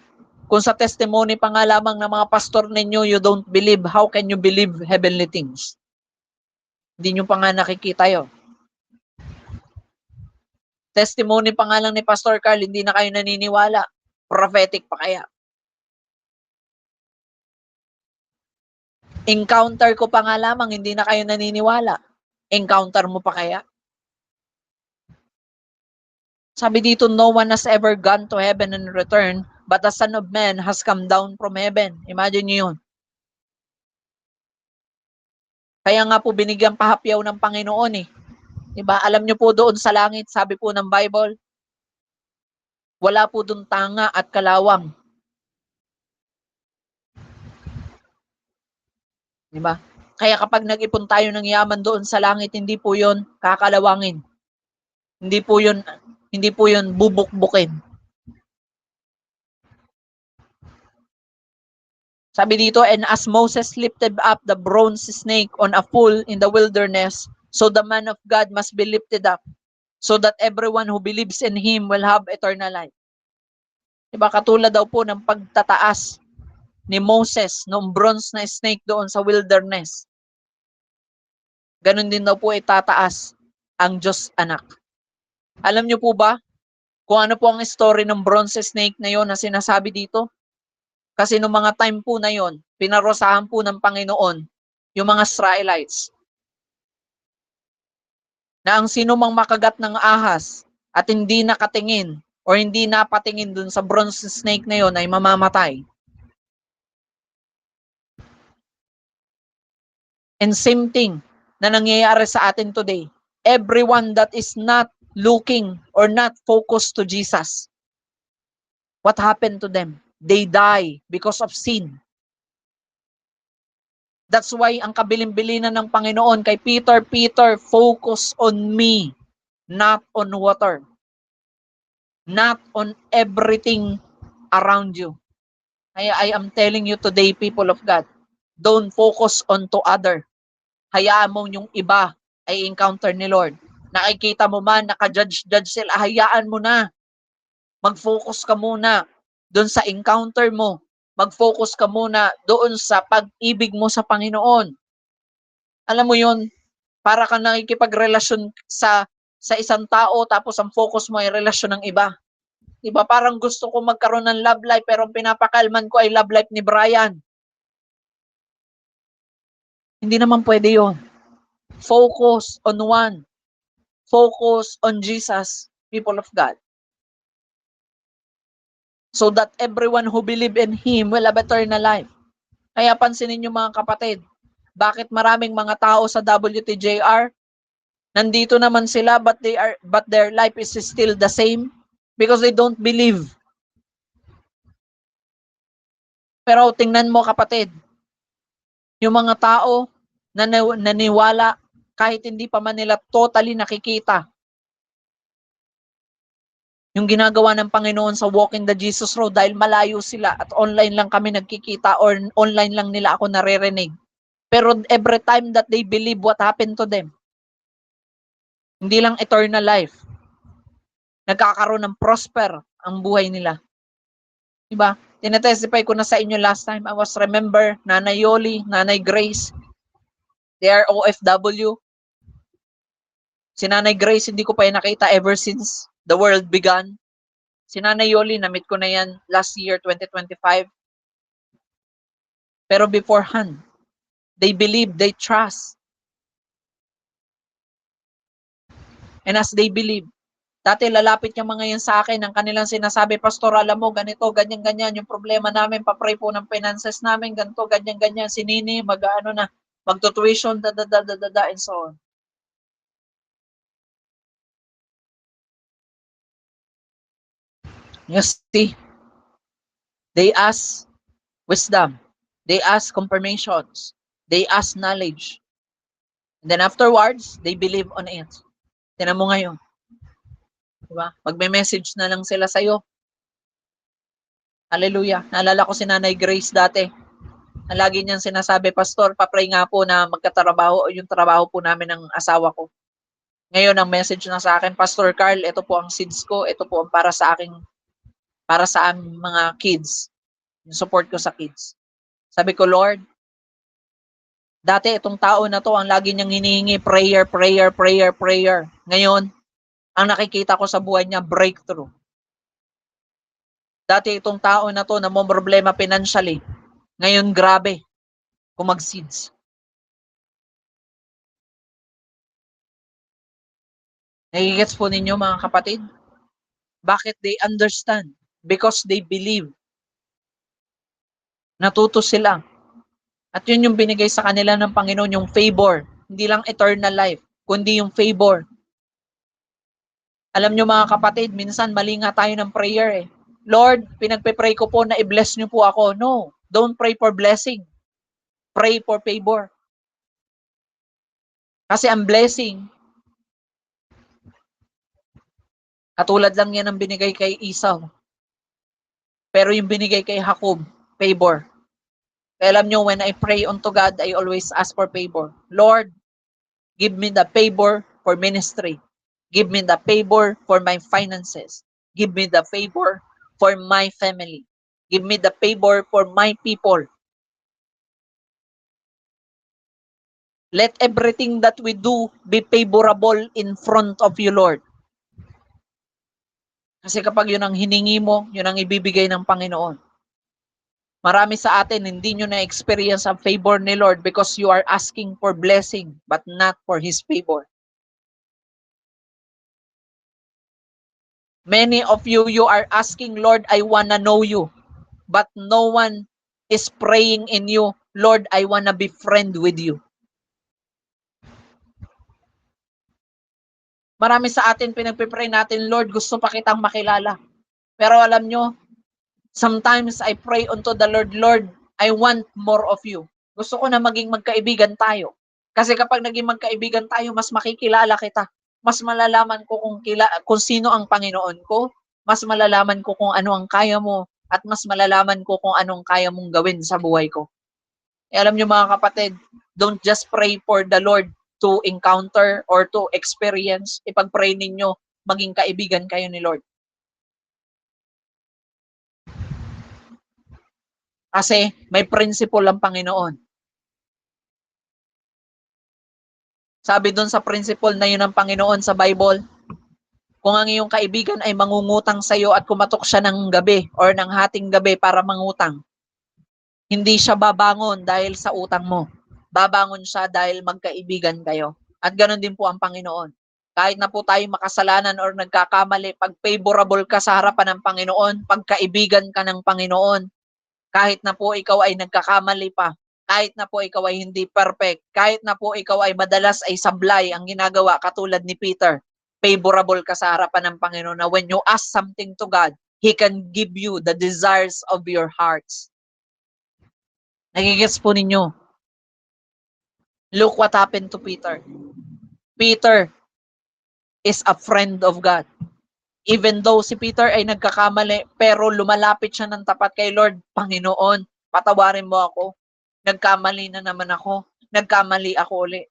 Kung sa testimony pa nga lamang ng mga pastor ninyo, you don't believe, how can you believe heavenly things? Hindi nyo pa nga nakikita yun. Testimony pa nga lang ni Pastor Carl, hindi na kayo naniniwala. Prophetic pa kaya? Encounter ko pa nga lamang, hindi na kayo naniniwala. Encounter mo pa kaya? Sabi dito, no one has ever gone to heaven and returned, but the Son of Man has come down from heaven. Imagine nyo yun. Kaya nga po binigyan pahapyaw ng Panginoon eh. Diba? Alam nyo po doon sa langit, sabi po ng Bible, wala po doon tanga at kalawang. Diba? Kaya kapag nag-ipon tayo ng yaman doon sa langit, hindi po yun kakalawangin. Hindi po yun bubukbukin. Sabi dito, and as Moses lifted up the bronze snake on a pool in the wilderness, so the man of God must be lifted up, so that everyone who believes in him will have eternal life. Diba? Katulad daw po ng pagtataas ni Moses noong bronze na snake doon sa wilderness. Ganon din daw po itataas ang Diyos anak. Alam niyo po ba kung ano po ang story ng bronze snake na yon na sinasabi dito? Kasi noong mga time po na yon, pinarosahan po ng Panginoon yung mga Israelites na ang sino mang makagat ng ahas at hindi nakatingin or hindi napatingin dun sa bronze snake na yon ay mamamatay. And same thing na nangyayari sa atin today. Everyone that is not looking or not focused to Jesus, what happened to them? They die because of sin. That's why ang kabilin-bilinan ng Panginoon kay Peter, Peter, focus on me, not on water. Not on everything around you. I am telling you today, people of God, don't focus on to other. Hayaan mo yung iba ay encounter ni Lord. Nakikita mo man, naka-judge sila, hayaan mo na. Mag-focus ka muna doon sa encounter mo. Mag-focus ka muna doon sa pag-ibig mo sa Panginoon. Alam mo yun, para ka nakikipagrelasyon sa isang tao tapos ang focus mo ay relasyon ng iba. Diba parang gusto ko magkaroon ng love life pero ang pinapakalman ko ay love life ni Brian. Hindi naman pwede yun. Focus on one. Focus on Jesus, people of God. So that everyone who believe in Him will have eternal life. Kaya pansinin niyo mga kapatid, bakit maraming mga tao sa WTJR, nandito naman sila but their life is still the same? Because they don't believe. Pero tingnan mo kapatid, yung mga tao na naniwala kahit hindi pa man nila totally nakikita yung ginagawa ng Panginoon sa Walking the Jesus Road dahil malayo sila at online lang kami nagkikita or online lang nila ako naririnig. Pero every time that they believe, what happened to them? Hindi lang eternal life. Nagkakaroon ng prosper ang buhay nila. Diba? Tinetestify ko na sa inyo last time. I was remember, Nanay Yoli, Nanay Grace. They are OFW. Si Nanay Grace, hindi ko pa nakita ever since the world began. Si Nanay Yoli, na-meet ko na yan last year, 2025. Pero beforehand, they believe, they trust. And as they believe, dati lalapit yung mga yan sa akin, ang kanilang sinasabi, Pastor, alam mo, ganito, ganyan, yung problema namin, papray po ng finances namin, ganito, ganyan, si Nini, magtutuition, and so on. You see, they ask wisdom, they ask confirmations, they ask knowledge, and then afterwards, they believe on it. Tinan mo ngayon, diba? Magme-message na lang sila sa'yo. Hallelujah. Naalala ko si Nanay Grace dati. Na lagi niyang sinasabi, Pastor, papray nga po na magkatrabaho o yung trabaho po namin ng asawa ko. Ngayon, ang message na sa akin, Pastor Carl, ito po ang seeds ko, ito po ang para sa aming mga kids. Yung support ko sa kids. Sabi ko, Lord, dati itong tao na to, ang lagi niyang hinihingi, prayer. Ngayon, ang nakikita ko sa buhay niya, breakthrough. Dati itong tao na to, na may problema financially. Ngayon, grabe, kung mag-seeds. Nagigets po ninyo, mga kapatid? Bakit they understand? Because they believe. Natuto sila. At yun yung binigay sa kanila ng Panginoon, yung favor. Hindi lang eternal life, kundi yung favor. Alam nyo mga kapatid, minsan mali nga tayo ng prayer eh. Lord, pinagpe-pray ko po na i-bless nyo po ako. No, don't pray for blessing. Pray for favor. Kasi ang blessing, katulad lang yan ang binigay kay Esau. Pero yung binigay kay Jacob, favor. Kaya alam nyo, when I pray unto God, I always ask for favor. Lord, give me the favor for ministry. Give me the favor for my finances. Give me the favor for my family. Give me the favor for my people. Let everything that we do be favorable in front of you, Lord. Kasi kapag yun ang hiningi mo, yun ang ibibigay ng Panginoon. Marami sa atin, hindi nyo na-experience ang favor ni Lord because you are asking for blessing but not for His favor. Many of you, you are asking, Lord, I wanna know you. But no one is praying in you, Lord, I wanna be friend with you. Marami sa atin, pinagpipray natin, Lord, gusto pa kitang makilala. Pero alam nyo, sometimes I pray unto the Lord, Lord, I want more of you. Gusto ko na maging magkaibigan tayo. Kasi kapag naging magkaibigan tayo, mas makikilala kita. Mas malalaman ko kung sino ang Panginoon ko. Mas malalaman ko kung ano ang kaya mo. At mas malalaman ko kung anong kaya mong gawin sa buhay ko. E alam nyo mga kapatid, don't just pray for the Lord to encounter or to experience. Ipag-pray ninyo, maging kaibigan kayo ni Lord. Kasi may principle ang Panginoon. Sabi doon sa principle na yun ng Panginoon sa Bible, kung ang iyong kaibigan ay mangungutang sa iyo at kumatok siya ng gabi or ng hating gabi para mangutang, hindi siya babangon dahil sa utang mo. Babangon siya dahil magkaibigan kayo. At ganoon din po ang Panginoon. Kahit na po tayo makasalanan or nagkakamali, pag favorable ka sa harapan ng Panginoon, pagkaibigan ka ng Panginoon, kahit na po ikaw ay nagkakamali pa, kahit na po ikaw ay hindi perfect, kahit na po ikaw ay madalas ay sablay ang ginagawa katulad ni Peter, favorable ka sa harapan ng Panginoon na when you ask something to God, He can give you the desires of your hearts. Nagigets po ninyo? Look what happened to Peter. Peter is a friend of God. Even though si Peter ay nagkakamali, pero lumalapit siya ng tapat kay Lord, Panginoon, patawarin mo ako. Nagkamali na naman ako. Nagkamali ako uli.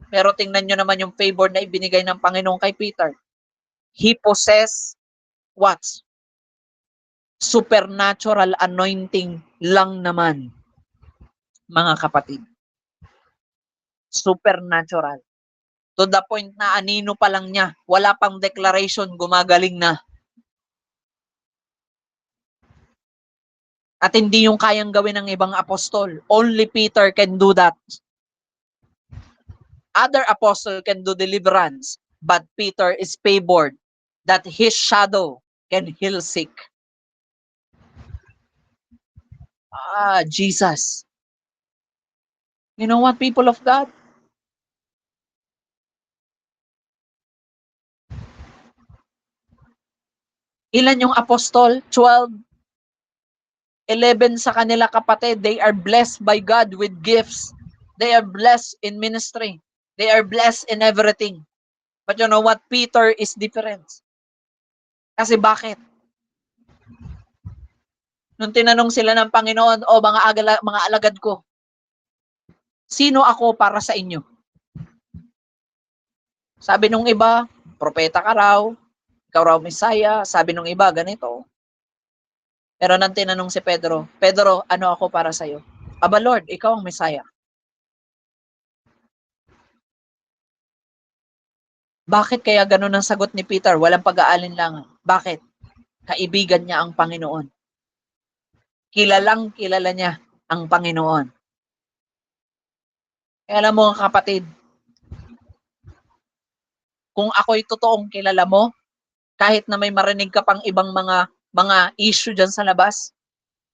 Pero tingnan nyo naman yung favor na ibinigay ng Panginoon kay Peter. He possessed what? Supernatural anointing lang naman, mga kapatid. Supernatural. To the point na anino pa lang niya, wala pang declaration, gumagaling na. At hindi yung kayang gawin ng ibang apostol. Only Peter can do that. Other apostle can do deliverance, but Peter is favored that his shadow can heal sick. Jesus. You know what, people of God? Ilan yung apostol? 12. 11 sa kanila kapatid. They are blessed by God with gifts. They are blessed in ministry. They are blessed in everything. But you know what? Peter is different. Kasi bakit? Nung tinanong sila ng Panginoon, o mga alagad ko, sino ako para sa inyo? Sabi nung iba, propeta ka raw, ikaw raw Messiah. Sabi nung iba, ganito. Pero nang tinanong si Pedro, Pedro, ano ako para sa iyo? Aba Lord, ikaw ang Messiah. Bakit kaya ganun ang sagot ni Peter? Walang pag-aalinlangan. Bakit? Kaibigan niya ang Panginoon. Kilalang kilala niya ang Panginoon. Kaya alam mo kapatid, kung ako'y totoong kilala mo, kahit na may marinig ka pang ibang mga issue dyan sa labas,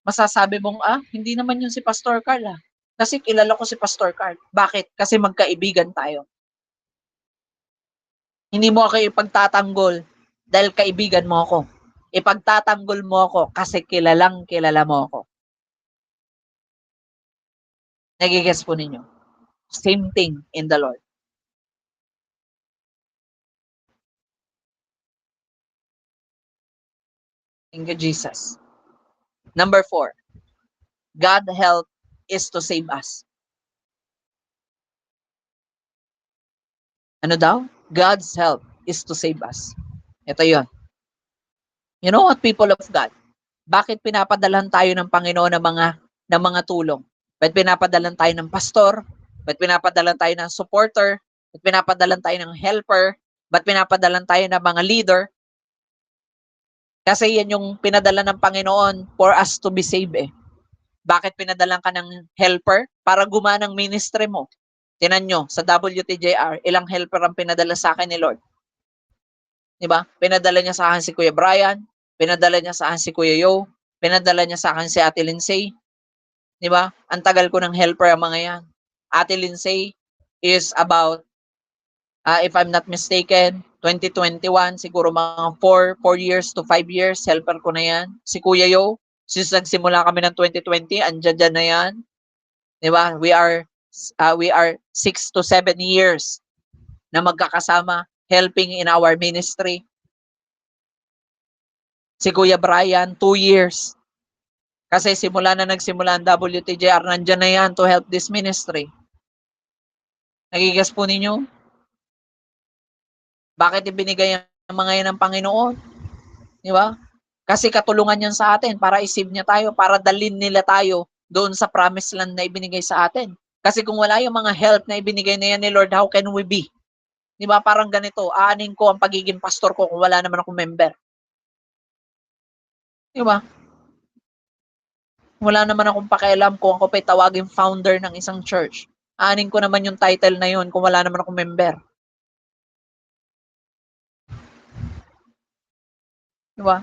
masasabi mong, hindi naman yun si Pastor Carl Kasi kilala ko si Pastor Carl. Bakit? Kasi magkaibigan tayo. Hindi mo ako ipagtatanggol dahil kaibigan mo ako. Ipagtatanggol mo ako kasi kilalang kilala mo ako. Nagigets po ninyo? Same thing in the Lord. Thank you, Jesus. Number 4, God's help is to save us. Ano daw? God's help is to save us. Ito yun. You know what, people of God? Bakit pinapadalan tayo ng Panginoon ng mga tulong? Bakit pinapadalan tayo ng pastor? Bakit pinapadalan tayo ng supporter? Bakit pinapadalan tayo ng helper? Bakit pinapadalan tayo ng mga leader? Kasi yan yung pinadala ng Panginoon for us to be saved Bakit pinadalan ka ng helper? Para gumana ang ministry mo. Tinan nyo, sa WTJR, ilang helper ang pinadala sa akin ni Lord. Diba? Pinadala niya sa akin si Kuya Brian, pinadala niya sa akin si Kuya Yo, pinadala niya sa akin si Ate Lindsay. Diba? Ang tagal ko ng helper ang mga yan. Ate Lindsay is about, if I'm not mistaken, 2021, siguro mga 4 years to 5 years, helper ko na yan. Si Kuya Yo, since nagsimula kami ng 2020, andyan na yan. Diba? We are 6 to 7 years na magkakasama, helping in our ministry. Si Kuya Brian, 2 years. Kasi nagsimula ang WTJR, nandyan na yan to help this ministry. Nagigas po ninyo? Bakit ibinigay ang mga yan ng Panginoon? Di ba? Kasi katulungan yan sa atin para isave niya tayo, para dalhin nila tayo doon sa promised land na ibinigay sa atin. Kasi kung wala yung mga help na ibinigay na yan ni Lord, how can we be? Di ba? Parang ganito, aanin ko ang pagiging pastor ko kung wala naman akong member. Di ba? Wala naman akong pakialam kung ako pa'y tawaging founder ng isang church. Aanin ko naman yung title na yun kung wala naman akong member. Di ba?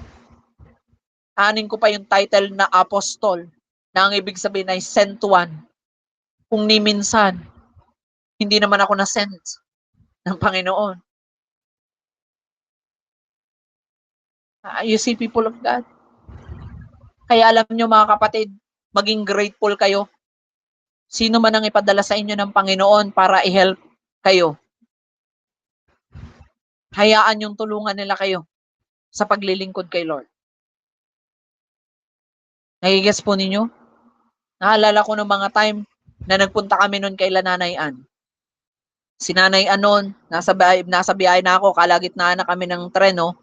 Aanin ko pa yung title na apostol, na ang ibig sabihin ay sent one. Kung ni minsan, hindi naman ako na-sent ng Panginoon. You see, people of God? Kaya alam nyo mga kapatid, maging grateful kayo. Sino man ang ipadala sa inyo ng Panginoon para i-help kayo. Hayaan yung tulungan nila kayo sa paglilingkod kay Lord. Nagigets po ninyo? Naalala ko ng mga time na nagpunta kami noon kay Nanay Ann. Si Nanay Ann noon, nasa biyahe na ako, kalagitnaan na kami ng tren, no?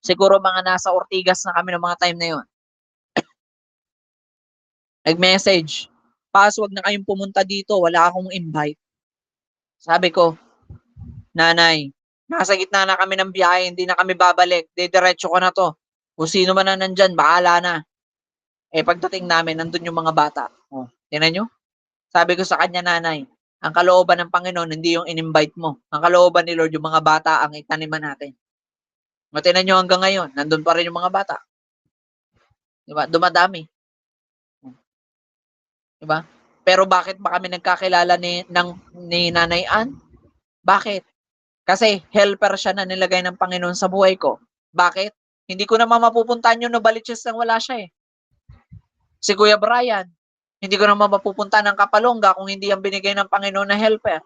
Siguro mga nasa Ortigas na kami ng mga time na yon. Nag-message, Pas, wag na kayong pumunta dito, wala akong invite. Sabi ko, Nanay, nasa gitna na kami ng biyahe, hindi na kami babalik, diretso ko na to. Kung sino man na nandyan, bahala na. Eh, pagdating namin, nandun yung mga bata. Oh, tingnan nyo? Sabi ko sa kanya, nanay, ang kalooban ng Panginoon, hindi yung in-invite mo. Ang kalooban ni Lord, yung mga bata ang itaniman natin. Tingnan nyo hanggang ngayon, nandun pa rin yung mga bata. Diba? Dumadami. Diba? Pero bakit ba kami nagkakilala ni Nanay Ann? Bakit? Kasi helper siya na nilagay ng Panginoon sa buhay ko. Bakit? Hindi ko naman mapupuntahan yung Novaliches nang wala siya eh. Si Kuya Brian, hindi ko naman mapupuntahan ng Kapalongga kung hindi ang binigay ng Panginoon na helper.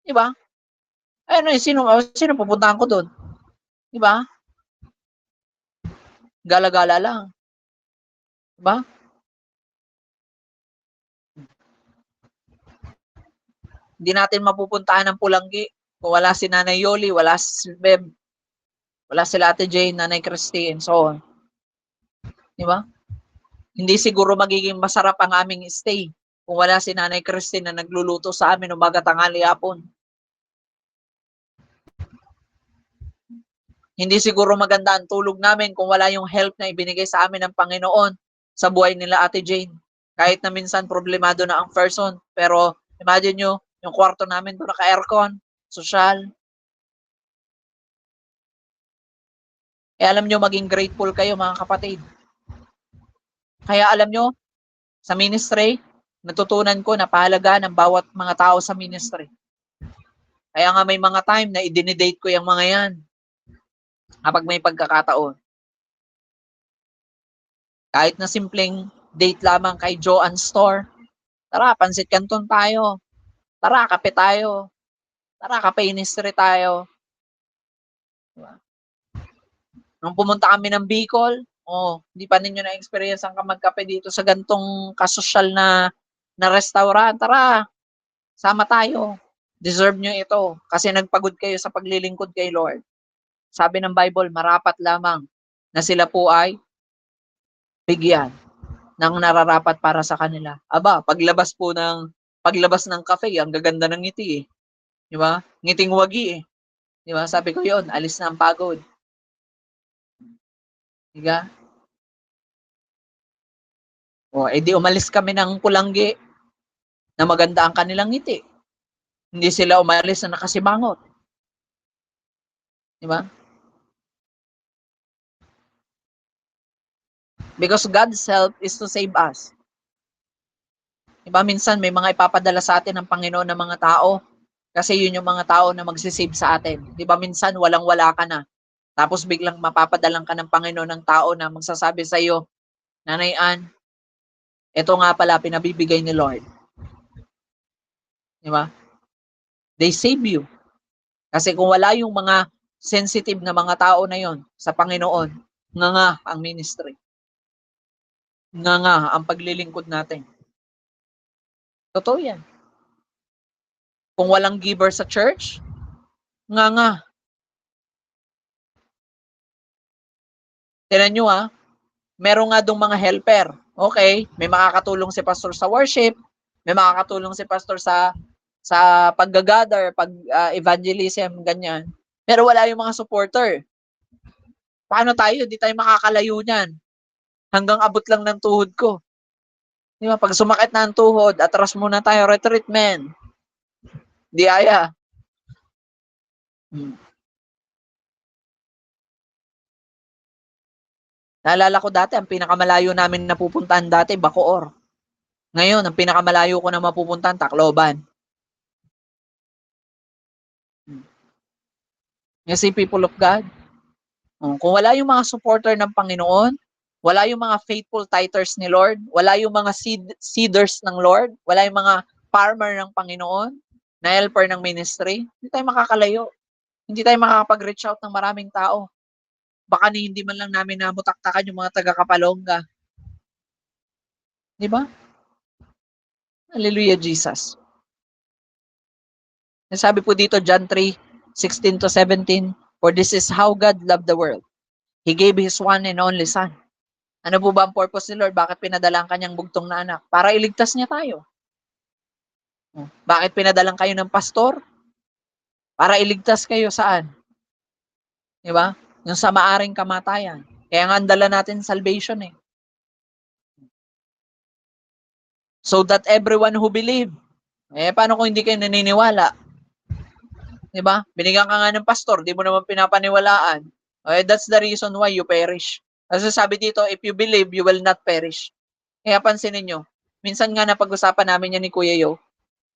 Diba? Ano eh, sino pupuntahan ko doon? Diba? Gala-gala lang. Diba? Hindi natin mapupuntahan ng Pulanggi kung wala si Nanay Yoli, wala si Beb, wala sila Ate Jane, Nanay Christy, and so on. Diba? Hindi siguro magiging masarap ang aming stay kung wala si Nanay Christy na nagluluto sa amin umaga, tanghali, hapon. Hindi siguro maganda ang tulog namin kung wala yung help na ibinigay sa amin ng Panginoon sa buhay nila Ate Jane. Kahit na minsan problemado na ang person. Pero imagine nyo, yung kwarto namin doon naka-aircon, social. Eh alam nyo, maging grateful kayo mga kapatid. Kaya alam nyo, sa ministry, natutunan ko na pahalaga ng bawat mga tao sa ministry. Kaya nga may mga time na i-date ko yung mga yan kapag may pagkakataon. Kahit na simpleng date lamang kay Joanne Store, tara, pansit canton tayo. Tara, kape tayo. Tara, kape ministry tayo. Diba? Nung pumunta kami ng Bicol, hindi pa ninyo na-experience ang magkape dito sa gantong kasosyal na restaurant. Tara, sama tayo. Deserve nyo ito kasi nagpagod kayo sa paglilingkod kay Lord. Sabi ng Bible, marapat lamang na sila po ay bigyan ng nararapat para sa kanila. Aba, paglabas ng cafe, ang gaganda ng ngiti eh. Di ba? Ngiting wagi eh. Di ba? Sabi ko yon, alis na ang pagod. Diga? Di umalis kami ng Pulanggi na maganda ang kanilang ngiti. Hindi sila umalis na nakasimangot. Di ba? Because God's help is to save us. Diba, minsan may mga ipapadala sa atin ng Panginoon ng mga tao kasi yun yung mga tao na magsisave sa atin. Diba, minsan walang-wala ka na. Tapos biglang mapapadalang ka ng Panginoon ng tao na magsasabi sa iyo, Nanay Ann, ito nga pala pinabibigay ni Lord. Diba? They save you. Kasi kung wala yung mga sensitive na mga tao na yon sa Panginoon, nga ang ministry. Nga ang paglilingkod natin. Totoo yan. Kung walang giver sa church, nga. Tinan nyo meron nga dong mga helper. Okay, may makakatulong si pastor sa worship, may makakatulong si pastor sa pag-gather, evangelism, ganyan. Pero wala yung mga supporter. Paano tayo? Di tayo makakalayo niyan. Hanggang abot lang ng tuhod ko. Di ba? Pag sumakit na ang tuhod, atras muna tayo, retreatment. Di aya. Naalala ko dati, ang pinakamalayo namin napupuntahan dati, Bacoor. Ngayon, ang pinakamalayo ko na mapupuntahan, Tacloban. You see, people of God, kung wala yung mga supporter ng Panginoon, wala yung mga faithful tithers ni Lord, wala yung mga seeders ng Lord, wala yung mga farmer ng Panginoon, na helper ng ministry, hindi tayo makakalayo. Hindi tayo makakapag-reach out ng maraming tao. Baka hindi man lang namin namutaktakan yung mga taga-Kapalongga. Di ba? Hallelujah, Jesus. Sabi po dito, John 3:16-17, for this is how God loved the world. He gave His one and only Son. Ano po ba ang purpose ni Lord? Bakit pinadala ang kanyang bugtong na anak? Para iligtas niya tayo. Bakit pinadalang kayo ng pastor? Para iligtas kayo saan? Di ba? Yung sa maaring kamatayan. Kaya nga ang dala natin salvation eh. So that everyone who believe. Paano kung hindi kayo naniniwala? Diba? Binigyan ka nga ng pastor, di mo naman pinapaniwalaan. That's the reason why you perish. Kasi sabi dito, if you believe, you will not perish. Kaya pansinin nyo, minsan nga napag-usapan namin yan ni Kuya Yo,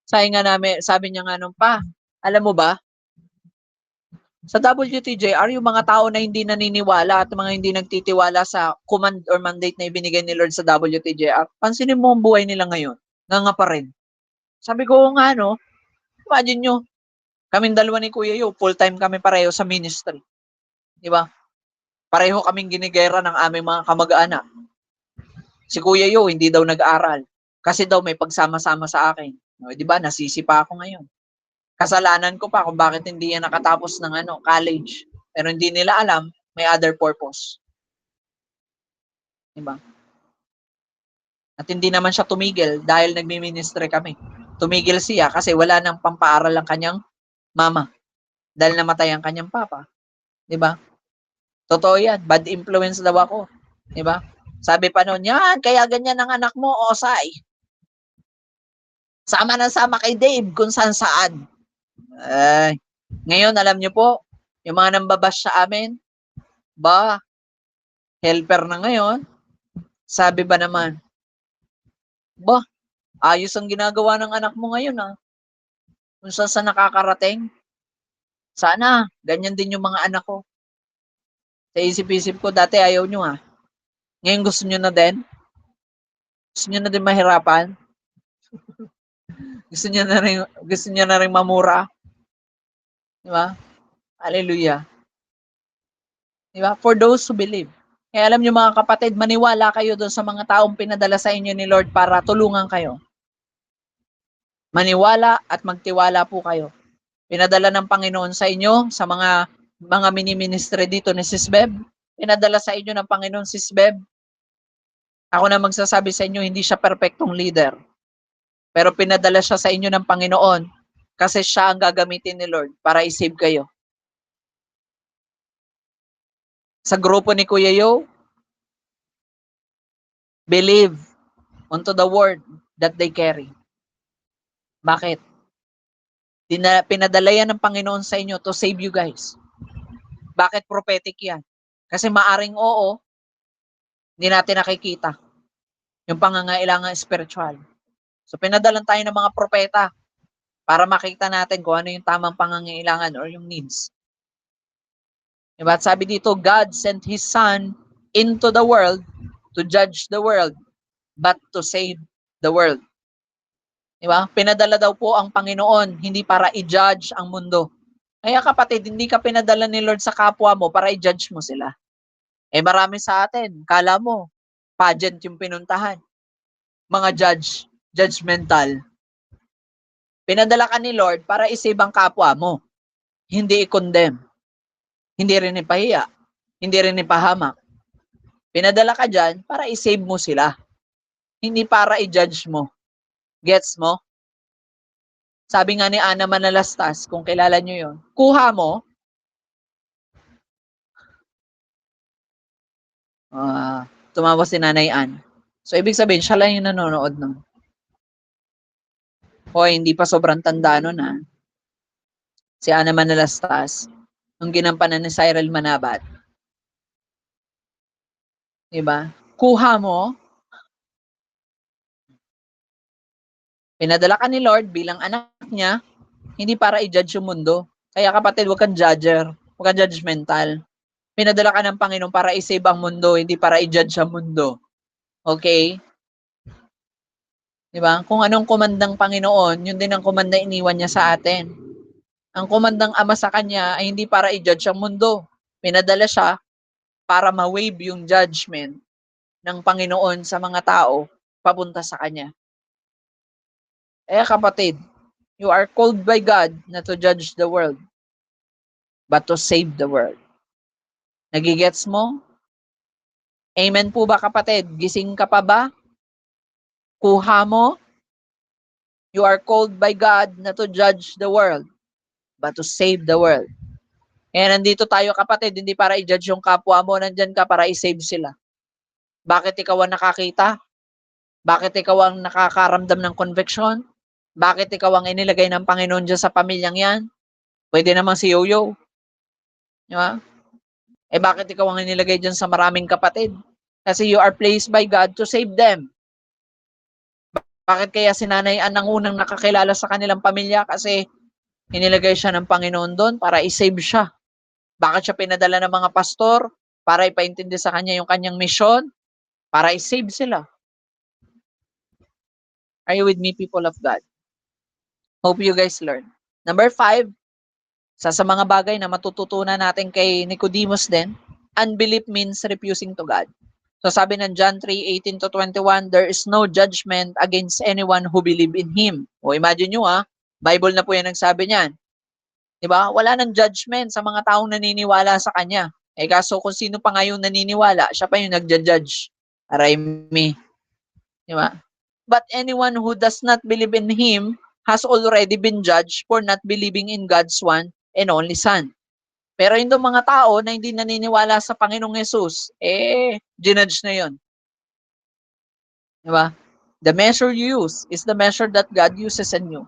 sabi niya nga nung, pa, alam mo ba, sa WTJR, yung mga tao na hindi naniniwala at mga hindi nagtitiwala sa command or mandate na ibinigay ni Lord sa WTJR, pansinin mo ang buhay nila ngayon. Nga pa rin. Sabi ko nga, no, imagine nyo, kaming dalawa ni Kuya Yo, full-time kami pareho sa ministry. Di ba? Pareho kaming ginigera ng aming mga kamag-anak. Si Kuya Yo, hindi daw nag-aral. Kasi daw may pagsama-sama sa akin. Di ba? Nasisi pa ako ngayon. Kasalanan ko pa kung bakit hindi yan nakatapos ng college. Pero hindi nila alam, may other purpose. Di ba? At hindi naman siya tumigil dahil nagmi-ministry kami. Tumigil siya kasi wala nang pampaaral ang kanyang mama. Dahil namatay ang kanyang papa. Di ba? Totoo yan. Bad influence daw ako. Di ba? Sabi pa noon, yan, kaya ganyan ang anak mo, Osay. Sama na sama kay Dave kung saan. Ngayon, alam niyo po, yung mga nambabash sa amin, helper na ngayon. Sabi ba naman, ayos ang ginagawa ng anak mo ngayon, Kung saan nakakarating. Sana, ganyan din yung mga anak ko. Sa isip-isip ko, dati ayaw nyo, Ngayon gusto nyo na din? Gusto nyo na din mahirapan? Gusto nyo na rin mamura? Di ba? Hallelujah. Di ba? For those who believe. Kaya alam nyo mga kapatid, maniwala kayo doon sa mga taong pinadala sa inyo ni Lord para tulungan kayo. Maniwala at magtiwala po kayo. Pinadala ng Panginoon sa inyo, sa mga mini-ministry dito ni Sis Beb. Pinadala sa inyo ng Panginoon Sis Beb. Ako na magsasabi sa inyo, hindi siya perfectong leader. Pero pinadala siya sa inyo ng Panginoon kasi siya ang gagamitin ni Lord para i-save kayo. Sa grupo ni Kuya Yo, believe onto the word that they carry. Bakit? Pinadala yan ng Panginoon sa inyo to save you guys. Bakit prophetic yan? Kasi maaring oo, hindi natin nakikita yung pangangailangan spiritual. So pinadalan tayo ng mga propeta para makita natin kung ano yung tamang pangangailangan or yung needs. Diba? At sabi dito, God sent His Son into the world to judge the world, but to save the world. Diba? Pinadala daw po ang Panginoon, hindi para i-judge ang mundo. Kaya kapatid, hindi ka pinadala ni Lord sa kapwa mo para i-judge mo sila. Marami sa atin, kala mo, pageant yung pinuntahan. Mga judgmental. Pinadala ka ni Lord para i-save ang kapwa mo. Hindi i-condemn. Hindi rin ipahiya. Hindi rin ipahamak. Pinadala ka dyan para i-save mo sila. Hindi para i-judge mo. Gets mo? Sabi nga ni Ana Manalastas, kung kilala nyo yun, kuha mo, tumawa si Nanay Ann. So, ibig sabihin, siya lang yung nanonood nun. Hoy, hindi pa sobrang tanda nun, Si Ana Manalastas, nung ginampanan ni Cyril Manabat. Diba? Kuha mo, pinadala ka ni Lord bilang anak niya, hindi para i-judge yung mundo. Kaya kapatid, huwag kang judger, huwag kang judgmental. Pinadala ka ng Panginoon para i-save ang mundo, hindi para i-judge ang mundo. Okay? Diba? Kung anong komandang Panginoon, yun din ang komanda iniwan niya sa atin. Ang komandang Ama sa Kanya ay hindi para i-judge ang mundo. Pinadala siya para ma-wave yung judgment ng Panginoon sa mga tao papunta sa Kanya. Kapatid, you are called by God not to judge the world, but to save the world. Nagigets mo? Amen po ba kapatid? Gising ka pa ba? Kuha mo? You are called by God not to judge the world, but to save the world. Kaya nandito tayo kapatid, hindi para i-judge yung kapwa mo, nandyan ka para i-save sila. Bakit ikaw ang nakakita? Bakit ikaw ang nakakaramdam ng conviction? Bakit ikaw ang inilagay ng Panginoon dyan sa pamilyang yan? Pwede naman si Yoyo. Di ba? Bakit ikaw ang inilagay dyan sa maraming kapatid? Kasi you are placed by God to save them. Bakit kaya si Nanay Ann ang unang nakakilala sa kanilang pamilya? Kasi inilagay siya ng Panginoon doon para i-save siya. Bakit siya pinadala ng mga pastor? Para ipaintindi sa kanya yung kanyang mission? Para i-save sila. Are you with me, people of God? Hope you guys learn. Number 5, sa mga bagay na matututunan natin kay Nicodemus din, unbelief means refusing to God. So sabi ng John 3:18-21, there is no judgment against anyone who believe in Him. O imagine nyo Bible na po yan nagsabi niyan. Diba? Wala nang judgment sa mga taong naniniwala sa Kanya. Kaso kung sino pa nga yung naniniwala, siya pa yung nagja-judge. Aray me. Diba? But anyone who does not believe in Him has already been judged for not believing in God's one and only Son. Pero yung mga tao na hindi naniniwala sa Panginoong Yesus, ginudge na yon. Diba? The measure you use is the measure that God uses in you.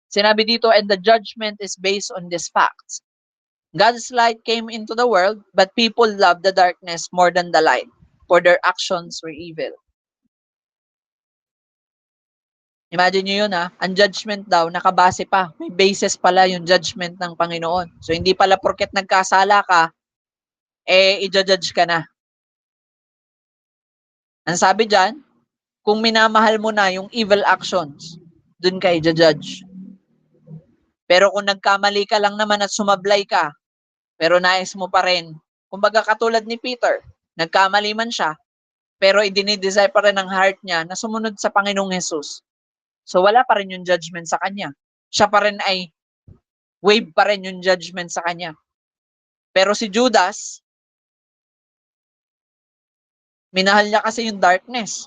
Sinabi dito, and the judgment is based on these facts. God's light came into the world, but people loved the darkness more than the light, for their actions were evil. Imagine nyo yun ang judgment daw, nakabase pa. May basis pala yung judgment ng Panginoon. So hindi pala porket nagkasala ka, i-judge ka na. Ang sabi dyan, kung minamahal mo na yung evil actions, dun ka i-judge. Pero kung nagkamali ka lang naman at sumablay ka, pero nais mo pa rin, kumbaga katulad ni Peter, nagkamali man siya, pero idinidesire pa rin ang heart niya na sumunod sa Panginoong Jesus. So wala pa rin yung judgment sa kanya. Siya pa rin ay wave pa rin yung judgment sa kanya. Pero si Judas, minahal niya kasi yung darkness.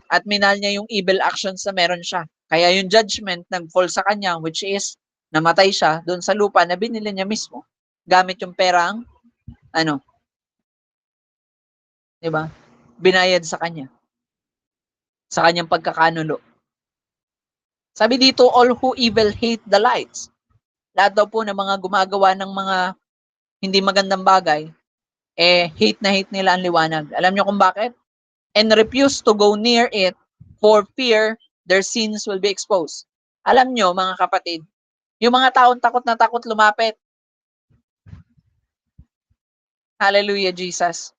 At minahal niya yung evil actions na meron siya. Kaya yung judgment nag-fall sa kanya, which is, namatay siya doon sa lupa na binili niya mismo. Gamit yung perang, diba? Binayad sa kanya. Sa kanyang pagkakanulo. Sabi dito, all who evil hate the lights. Lahat daw po ng mga gumagawa ng mga hindi magandang bagay, hate na hate nila ang liwanag. Alam niyo kung bakit? And refuse to go near it for fear their sins will be exposed. Alam niyo, mga kapatid, yung mga taong takot na takot lumapit. Hallelujah, Jesus.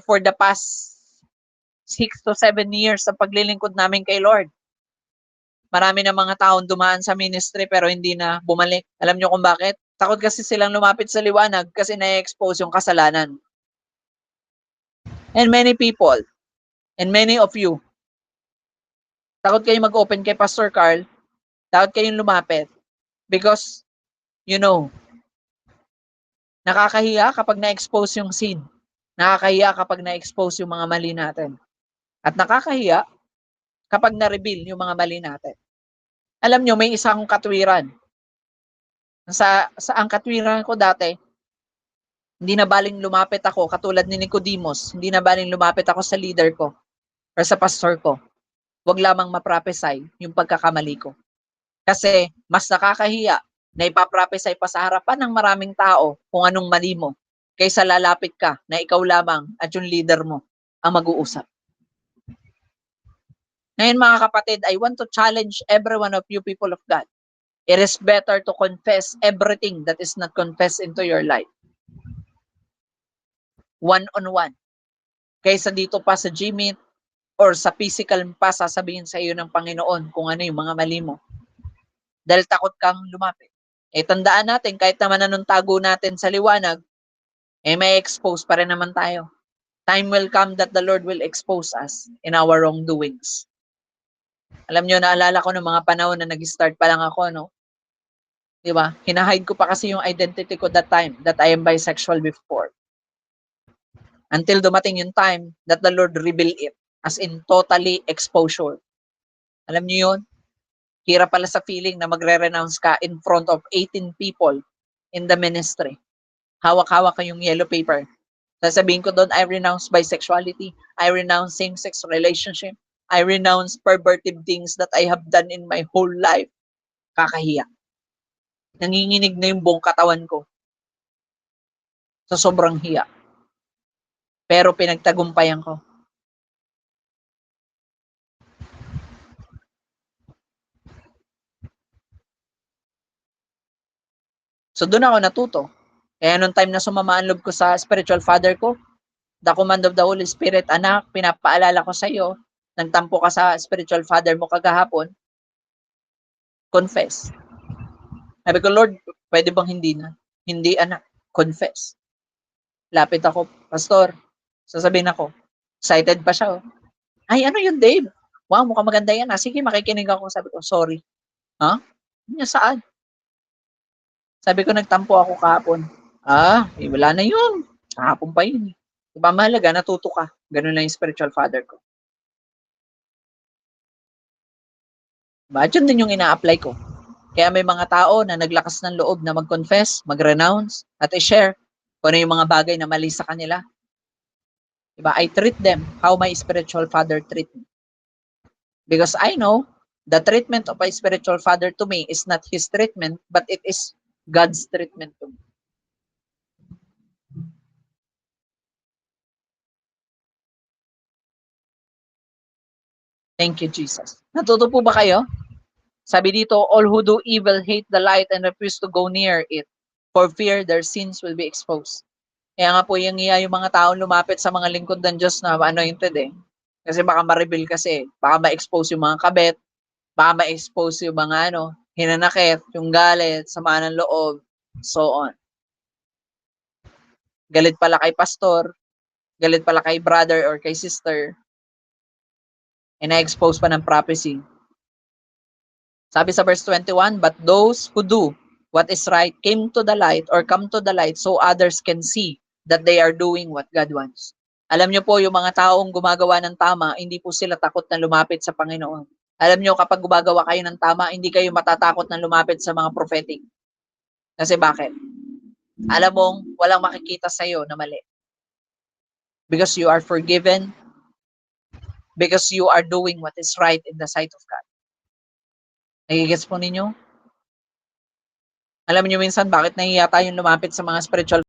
For the past 6 to 7 years sa paglilingkod namin kay Lord, marami na mga taong dumaan sa ministry pero hindi na bumalik. Alam niyo kung bakit? Takot kasi silang lumapit sa liwanag kasi na-expose yung kasalanan. And many people, and many of you, takot kayong mag-open kay Pastor Carl, takot kayong lumapit because, nakakahiya kapag na-expose yung sin. Nakakahiya kapag na-expose yung mga mali natin. At nakakahiya kapag na-reveal yung mga mali natin. Alam nyo, may isang katwiran. Sa ang katwiran ko dati, hindi na baling lumapit ako, katulad ni Nicodemus, hindi na baling lumapit ako sa leader ko or sa pastor ko. Huwag lamang ma-prophesy yung pagkakamali ko. Kasi mas nakakahiya na ipaprophesy pa sa harapan ng maraming tao kung anong mali mo kaysa lalapit ka na ikaw lamang at yung leader mo ang mag-uusap. Ngayon mga kapatid, I want to challenge every one of you people of God. It is better to confess everything that is not confessed into your life. One-on-one. Kaysa dito pa sa Gmeet or sa physical pa sasabihin sa iyo ng Panginoon kung ano yung mga mali mo. Dahil takot kang lumapit. Tandaan natin, kahit naman anong tago natin sa liwanag, may expose pa rin naman tayo. Time will come that the Lord will expose us in our wrongdoings. Alam nyo, naalala ko ng mga panahon na nag-start pa lang ako, no? Diba? Hinahide ko pa kasi yung identity ko that time, that I am bisexual before. Until dumating yung time that the Lord revealed it, as in totally exposure. Alam nyo yun? Hirap pala sa feeling na magre-renounce ka in front of 18 people in the ministry. Hawak-hawak kayong yellow paper. Sasabihin ko doon, I renounce bisexuality. I renounce same-sex relationship. I renounce perverted things that I have done in my whole life. Kakahiya. Nanginginig na yung buong katawan ko sa sobrang hiya. Pero pinagtagumpayan ko. So doon ako natuto. Kaya nung time na sumama ang loob ko sa spiritual father ko, the command of the Holy Spirit, anak, pinapaalala ko sa iyo, nagtampo ka sa spiritual father mo kagahapon, confess. Sabi ko, Lord, pwede bang hindi na? Hindi, anak, confess. Lapit ako, pastor, sasabihin ako, excited pa siya. Oh. Ay, ano yun, Dave? Wow, mukhang maganda yan. Sige, makikinig ako. Sabi ko, sorry. Ha? Niya saan? Sabi ko, nagtampo ako kahapon. Wala na yun. Kahapon pa yun. Diba mahalaga, natuto ka. Ganun lang yung spiritual father ko. Diba? Yun din yung ina-apply ko. Kaya may mga tao na naglakas ng loob na mag-confess, mag-renounce, at i-share kung ano yung mga bagay na mali sa kanila. Diba? I treat them how my spiritual father treat me. Because I know the treatment of my spiritual father to me is not his treatment, but it is God's treatment to me. Thank you, Jesus. Natuto po ba kayo? Sabi dito, all who do evil hate the light and refuse to go near it for fear their sins will be exposed. Kaya nga po yung mga taong lumapit sa mga lingkod ng Diyos na anointed eh. Kasi baka ma-reveal kasi, baka ma-expose yung mga kabet, baka ma-expose yung mga hinanakit, yung galit, sama ng loob, so on. Galit pala kay pastor, galit pala kay brother or kay sister, and na-expose pa ng prophecy. Sabi sa verse 21, but those who do what is right come to the light so others can see that they are doing what God wants. Alam niyo po, yung mga taong gumagawa ng tama, hindi po sila takot na lumapit sa Panginoon. Alam niyo, kapag gumagawa kayo ng tama, hindi kayo matatakot na lumapit sa mga prophetic. Kasi bakit? Alam mong walang makikita sa iyo na mali. Because you are forgiven, because you are doing what is right in the sight of God. Nagigets po ninyo? Alam niyo minsan bakit nahihiya tayong lumapit sa mga spiritual